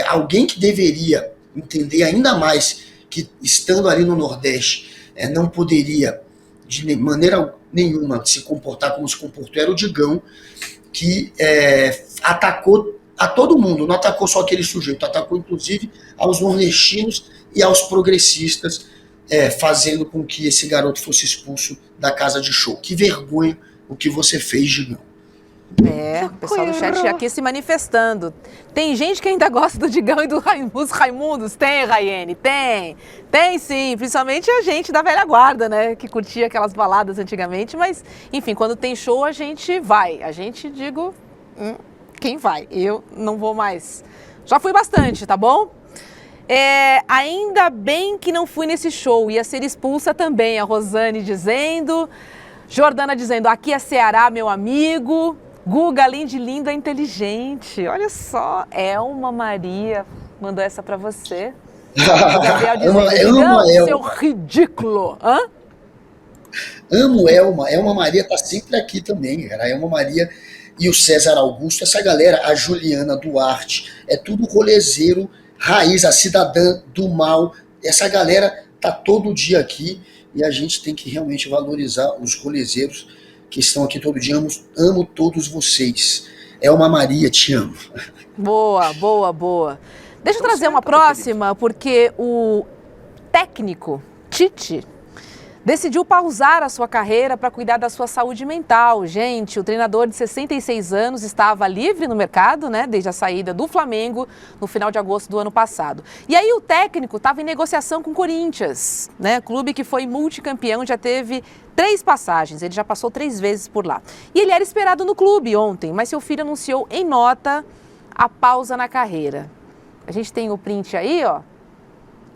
alguém que deveria entender ainda mais que, estando ali no Nordeste, não poderia, de maneira nenhuma, se comportar como se comportou, era o Digão, que atacou a todo mundo, não atacou só aquele sujeito, atacou inclusive aos nordestinos e aos progressistas, fazendo com que esse garoto fosse expulso da casa de show. Que vergonha o que você fez, Digão. O pessoal do chat aqui se manifestando. Tem gente que ainda gosta do Digão e do Raimundos? Tem, Raiane? Tem sim, principalmente a gente da velha guarda, né, que curtia aquelas baladas antigamente, mas, enfim, quando tem show a gente vai. A gente, digo, quem vai? Eu não vou mais. Já fui bastante, tá bom? Ainda bem que não fui nesse show, ia ser expulsa também, a Rosane dizendo. Jordana dizendo, aqui é Ceará, meu amigo. Guga, além de lindo, é inteligente. Olha só, Elma Maria mandou essa pra você. O Gabriel dizendo, não, seu ridículo. Hã? Amo Elma. Elma Maria tá sempre aqui também, cara. A Elma Maria e o César Augusto, essa galera, a Juliana Duarte, é tudo rolezeiro raiz, a cidadã do mal. Essa galera tá todo dia aqui e a gente tem que realmente valorizar os rolezeiros que estão aqui todo dia. Amo todos vocês. Elma Maria, te amo. Boa, boa, boa. Deixa eu trazer uma próxima, porque o técnico Tite decidiu pausar a sua carreira para cuidar da sua saúde mental. Gente, o treinador de 66 anos estava livre no mercado, né, desde a saída do Flamengo no final de agosto do ano passado. E aí o técnico estava em negociação com o Corinthians, né, clube que foi multicampeão, já teve 3 passagens, ele já passou 3 vezes por lá. E ele era esperado no clube ontem, mas seu filho anunciou em nota a pausa na carreira. A gente tem o print aí, ó.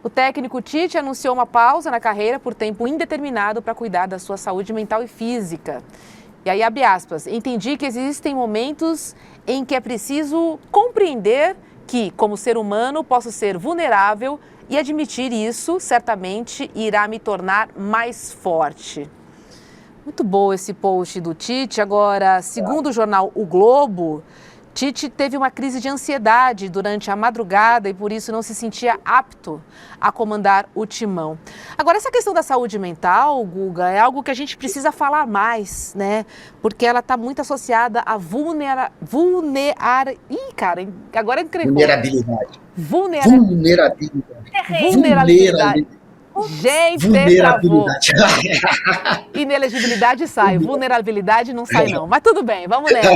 O técnico Tite anunciou uma pausa na carreira por tempo indeterminado para cuidar da sua saúde mental e física. E aí, abre aspas, entendi que existem momentos em que é preciso compreender que, como ser humano, posso ser vulnerável e admitir isso, certamente, irá me tornar mais forte. Muito bom esse post do Tite. Agora, segundo o jornal O Globo, Tite teve uma crise de ansiedade durante a madrugada e por isso não se sentia apto a comandar o timão. Agora, essa questão da saúde mental, Guga, é algo que a gente precisa falar mais, né? Porque ela está muito associada à vulnerabilidade. Gente, vulnerabilidade. Inelegibilidade sai, vulnerabilidade não sai não. Mas tudo bem, vamos nessa.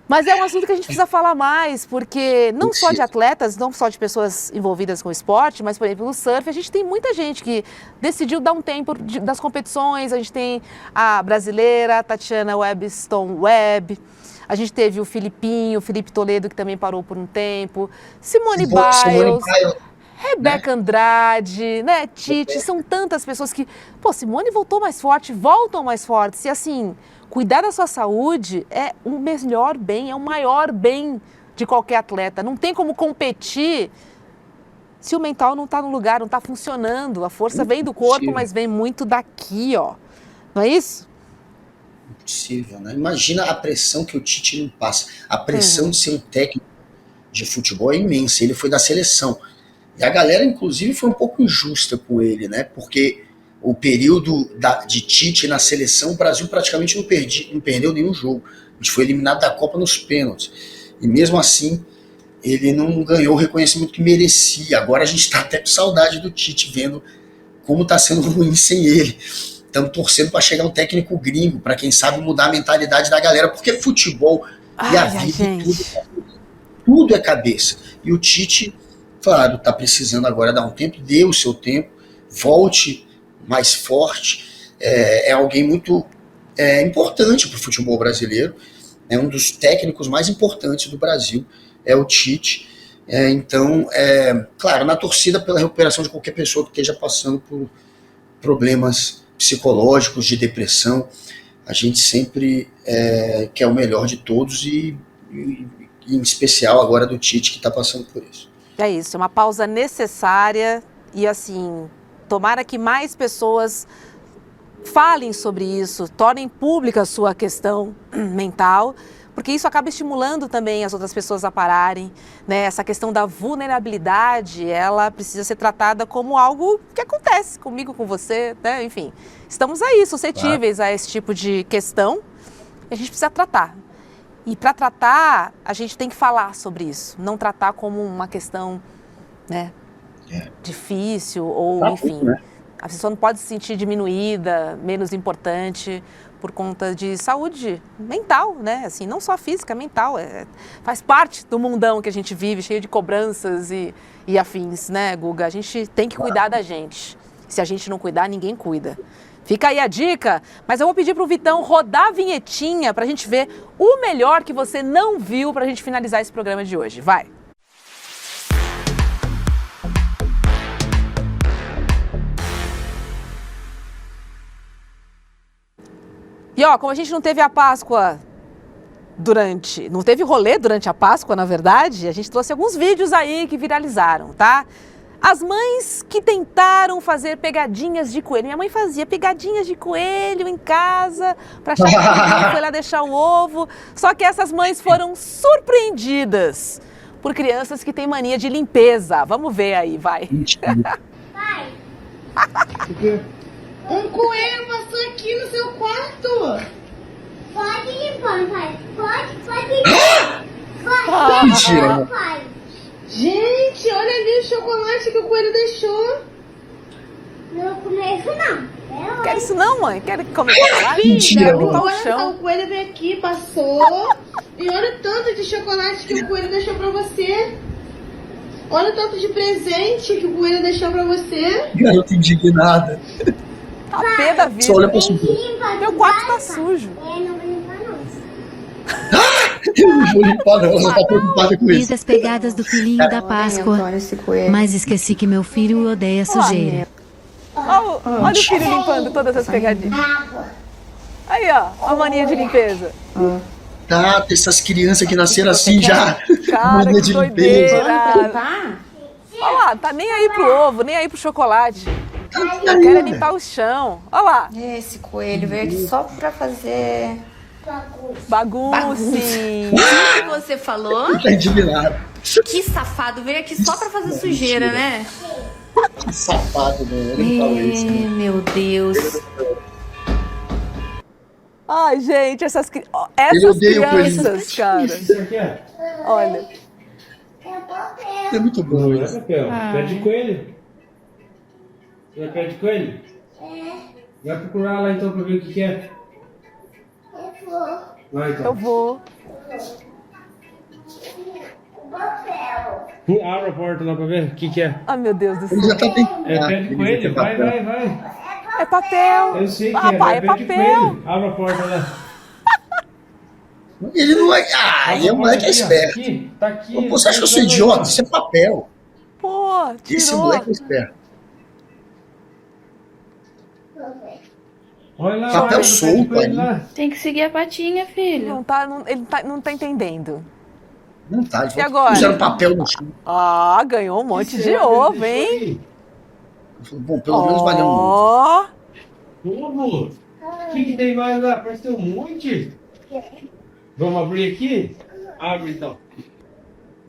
Mas é um assunto que a gente precisa falar mais, porque não só de atletas, não só de pessoas envolvidas com esporte, mas, por exemplo, no surf, a gente tem muita gente que decidiu dar um tempo das competições. A gente tem a brasileira, Tatiana Webstone Webb, a gente teve o Felipe Toledo, que também parou por um tempo, Simone Biles, Rebeca Andrade, né, Tite, são tantas pessoas que... Pô, Simone voltou mais forte, voltam mais fortes, e assim... Cuidar da sua saúde é o melhor bem, é o maior bem de qualquer atleta. Não tem como competir se o mental não está no lugar, não está funcionando. A força vem do corpo, mas vem muito daqui, ó. Não é isso? Impossível, né? Imagina a pressão que o Tite não passa. A pressão de ser um técnico de futebol é imensa. Ele foi da seleção. E a galera, inclusive, foi um pouco injusta com ele, né? Porque... o período de Tite na seleção, o Brasil praticamente não perdeu nenhum jogo. A gente foi eliminado da Copa nos pênaltis. E mesmo assim, ele não ganhou o reconhecimento que merecia. Agora a gente está até com saudade do Tite, vendo como está sendo ruim sem ele. Estamos torcendo para chegar um técnico gringo, para quem sabe mudar a mentalidade da galera, porque futebol e a vida tudo é cabeça. E o Tite, claro, está precisando agora dar um tempo, dê o seu tempo, volte mais forte, é alguém muito importante para o futebol brasileiro, é um dos técnicos mais importantes do Brasil, é o Tite. Então, claro, na torcida pela recuperação de qualquer pessoa que esteja passando por problemas psicológicos, de depressão, a gente sempre quer o melhor de todos e em especial agora do Tite, que está passando por isso. É isso, é uma pausa necessária e assim... Tomara que mais pessoas falem sobre isso, tornem pública a sua questão mental, porque isso acaba estimulando também as outras pessoas a pararem, né? Essa questão da vulnerabilidade, ela precisa ser tratada como algo que acontece comigo, com você, né? Enfim, estamos aí suscetíveis a esse tipo de questão e a gente precisa tratar. E para tratar, a gente tem que falar sobre isso, não tratar como uma questão, né? Difícil ou enfim, a pessoa não pode se sentir diminuída, menos importante por conta de saúde mental, né? Assim, não só física, mental, faz parte do mundão que a gente vive, cheio de cobranças e afins, né, Guga? A gente tem que cuidar da gente. Se a gente não cuidar, ninguém cuida. Fica aí a dica, mas eu vou pedir pro Vitão rodar a vinhetinha pra gente ver o melhor que você não viu pra gente finalizar esse programa de hoje. Vai! E ó, como a gente não teve a Páscoa não teve rolê durante a Páscoa, na verdade, a gente trouxe alguns vídeos aí que viralizaram, tá? As mães que tentaram fazer pegadinhas de coelho. Minha mãe fazia pegadinhas de coelho em casa para achar que a foi lá deixar o ovo. Só que essas mães foram surpreendidas por crianças que têm mania de limpeza. Vamos ver aí, vai. Pai, Um coelho passou aqui no seu quarto. pode limpar, pai. Pode limpar. Mentira. Pai. Gente, olha ali o chocolate que o coelho deixou. Não comer isso não. Quer isso não, mãe? Quer comer chocolate? Mentira, Quer limpar o Olha, chão. o coelho veio aqui, passou. E olha o tanto de chocolate que o coelho deixou pra você. Olha o tanto de presente que o coelho deixou pra você. Garota indignada. Tá pé da vida. Só olha pra subir. Meu quarto tá sujo. Não vou limpar não. Eu não vou limpar, não. Ela tá preocupada com Fiz isso. as pegadas do filhinho da Páscoa, mas esqueci que meu filho odeia sujeira. Olha o filho limpando todas as pegadinhas. Aí, ó, a mania de limpeza. Tá, tem essas crianças que nasceram assim já. Cara, Mania que de doideira. limpeza. Olha lá, tá nem aí pro ovo, nem aí pro chocolate. Eu quero limpar o chão. Olha lá. Esse coelho veio aqui só pra fazer... Bagunça. O que você falou? Tá indignado. Que safado, veio aqui só pra fazer sujeira, né? Que safado, né? Ele falou isso. Meu Deus. Ai, gente, essas Ele crianças, cara. Isso aqui é? Olha. É muito bom Não é isso. papel. Pé de coelho. É pé de coelho? Vai procurar lá então pra ver o que é. Vai então. Eu vou. Abre a porta lá pra ver o que é. Ai, meu Deus do céu. Ele já tá bem. É pé de coelho? Vai. É papel. Eu sei que Pai, é é pé de papel. coelho. Abre a porta lá. Ele não é. Ele é um moleque esperto. Tá aqui. Pô, você acha que eu sou idiota? Isso é papel. Pô, Esse tirou. moleque é esperto. Olha lá, Papel olha, solto pé de coelho aí. lá. Tem que seguir a patinha, filho. Ele não tá entendendo. Não tá. Ele E agora? Puseram papel no chão. Ah, ganhou um monte de ovo, hein? Bom, pelo menos valeu um ovo. Ó. Ovo? O que tem mais lá? Parece ter um monte. Vamos abrir aqui? Abre então.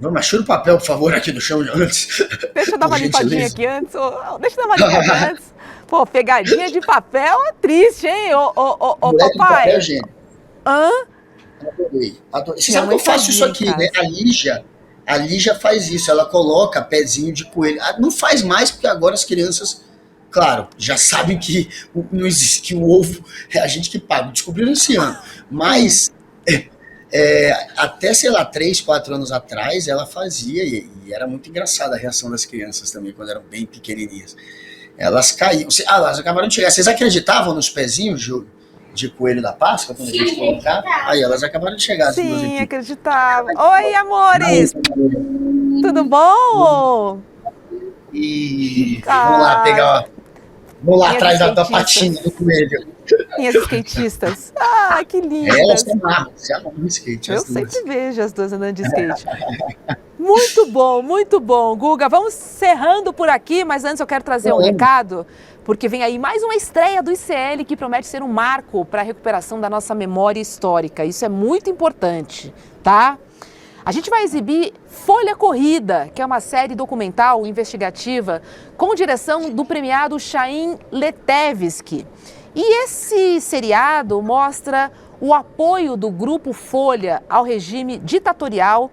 Vamos, achar o papel, por favor, aqui do chão antes. Deixa eu dar uma Por limpadinha gentileza. aqui antes. Deixa eu dar uma limpadinha antes. Pô, pegadinha de papel é triste, hein? Ô, Moleque de papai. papel, gênio. Hã? Adorei. Você Minha sabe que eu mãe faço isso fazia aqui, em né? A Lígia faz isso. Ela coloca pezinho de coelho. Não faz mais, porque agora as crianças, claro, já sabem que não existe, que o ovo é a gente que paga. Descobriram esse ano. Mas até, sei lá, 3, 4 anos atrás, ela fazia, e era muito engraçada a reação das crianças também, quando eram bem pequenininhas. Elas caíam. Elas acabaram de chegar. Vocês acreditavam nos pezinhos de coelho da Páscoa, quando a gente colocava? Aí elas acabaram de chegar. Sim, acreditava. Oi, amores. Tudo bom? E vamos lá pegar. Vamos lá Minhas atrás da skatistas. patinha do coelho. Minhas skatistas. Ah, que lindas. Elas se amam no skate. Eu as duas. sempre vejo as duas andando de skate. Muito bom, muito bom. Guga, vamos encerrando por aqui, mas antes eu quero trazer um recado, porque vem aí mais uma estreia do ICL que promete ser um marco para a recuperação da nossa memória histórica. Isso é muito importante, tá? A gente vai exibir Folha Corrida, que é uma série documental investigativa com direção do premiado Chaim Letevsky. E esse seriado mostra o apoio do Grupo Folha ao regime ditatorial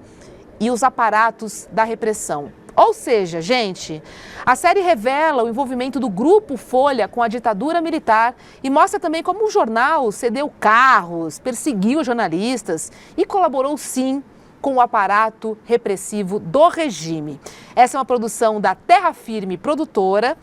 e os aparatos da repressão. Ou seja, gente, a série revela o envolvimento do Grupo Folha com a ditadura militar e mostra também como o jornal cedeu carros, perseguiu jornalistas e colaborou, sim, com o aparato repressivo do regime. Essa é uma produção da Terra Firme Produtora,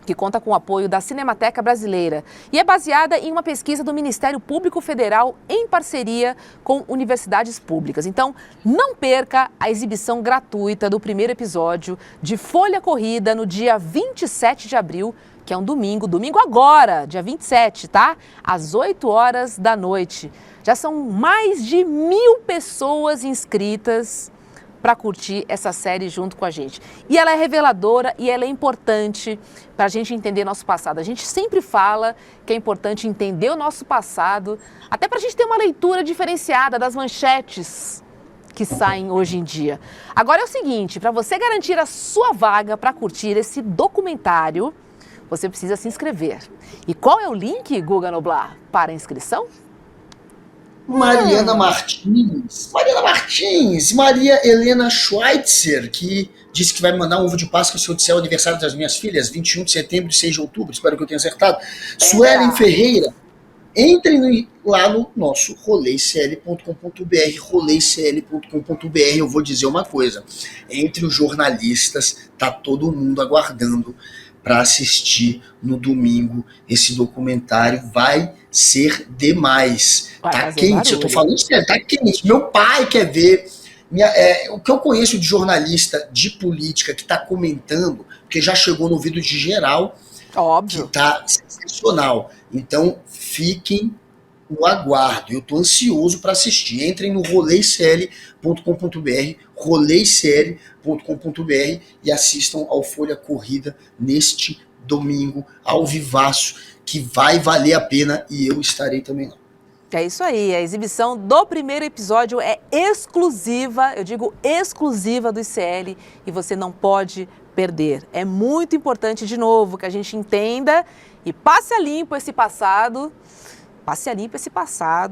que conta com o apoio da Cinemateca Brasileira e é baseada em uma pesquisa do Ministério Público Federal em parceria com universidades públicas. Então, não perca a exibição gratuita do primeiro episódio de Folha Corrida no dia 27 de abril, que é um domingo agora, dia 27, tá? Às 8 horas da noite. Já são mais de 1.000 pessoas inscritas para curtir essa série junto com a gente. E ela é reveladora e ela é importante para a gente entender nosso passado. A gente sempre fala que é importante entender o nosso passado, até para a gente ter uma leitura diferenciada das manchetes que saem hoje em dia. Agora é o seguinte, para você garantir a sua vaga para curtir esse documentário, você precisa se inscrever. E qual é o link, Guga Noblar, para a inscrição? Mariana Martins, Maria Helena Schweitzer, que disse que vai me mandar um ovo de Páscoa se eu disser o aniversário das minhas filhas, 21 de setembro e 6 de outubro, espero que eu tenha acertado. Suelen Ferreira, entrem lá no nosso roleicl.com.br, roleicl.com.br. Eu vou dizer uma coisa, entre os jornalistas, tá todo mundo aguardando para assistir no domingo esse documentário. Vai ser demais. Tá quente, eu tô falando sério, tá quente. Meu pai quer ver. O que eu conheço de jornalista de política que tá comentando, porque já chegou no ouvido de geral, óbvio, que tá sensacional. Então, fiquem no aguardo. Eu tô ansioso para assistir. Entrem no roleicl.com.br, roleicl.com.br e assistam ao Folha Corrida neste domingo, ao vivaço, que vai valer a pena e eu estarei também lá. É isso aí, a exibição do primeiro episódio é exclusiva, eu digo exclusiva do ICL e você não pode perder. É muito importante, de novo, que a gente entenda e passe a limpo esse passado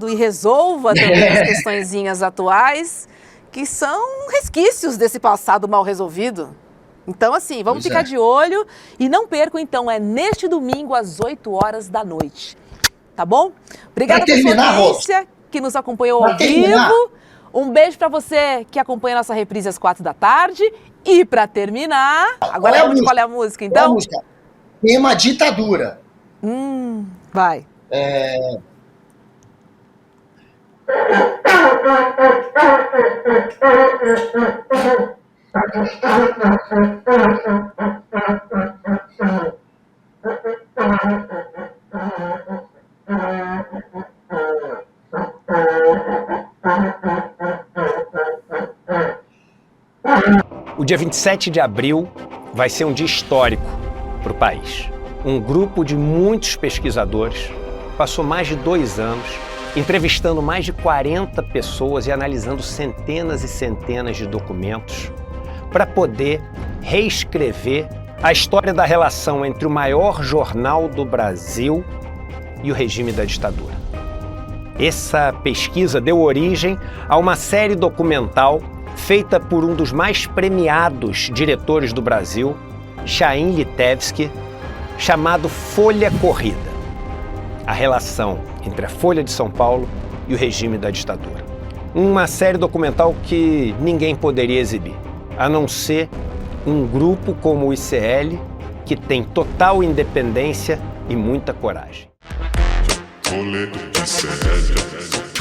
e resolva também as questõezinhas atuais que são resquícios desse passado mal resolvido. Então, assim, vamos ficar de olho e não percam, então, é neste domingo às 8 horas da noite. Tá bom? Obrigada por sua audiência que nos acompanhou ao vivo. Um beijo pra você que acompanha a nossa reprise às 4 da tarde. E pra terminar, agora qual é a música, então? Qual é a música? Tema ditadura. Vai. O dia 27 de abril vai ser um dia histórico para o país. Um grupo de muitos pesquisadores passou mais de 2 anos entrevistando mais de 40 pessoas e analisando centenas e centenas de documentos para poder reescrever a história da relação entre o maior jornal do Brasil e o regime da ditadura. Essa pesquisa deu origem a uma série documental feita por um dos mais premiados diretores do Brasil, Chaim Litevski, chamado Folha Corrida. A relação entre a Folha de São Paulo e o regime da ditadura. Uma série documental que ninguém poderia exibir, a não ser um grupo como o ICL, que tem total independência e muita coragem. Rolê do ICL.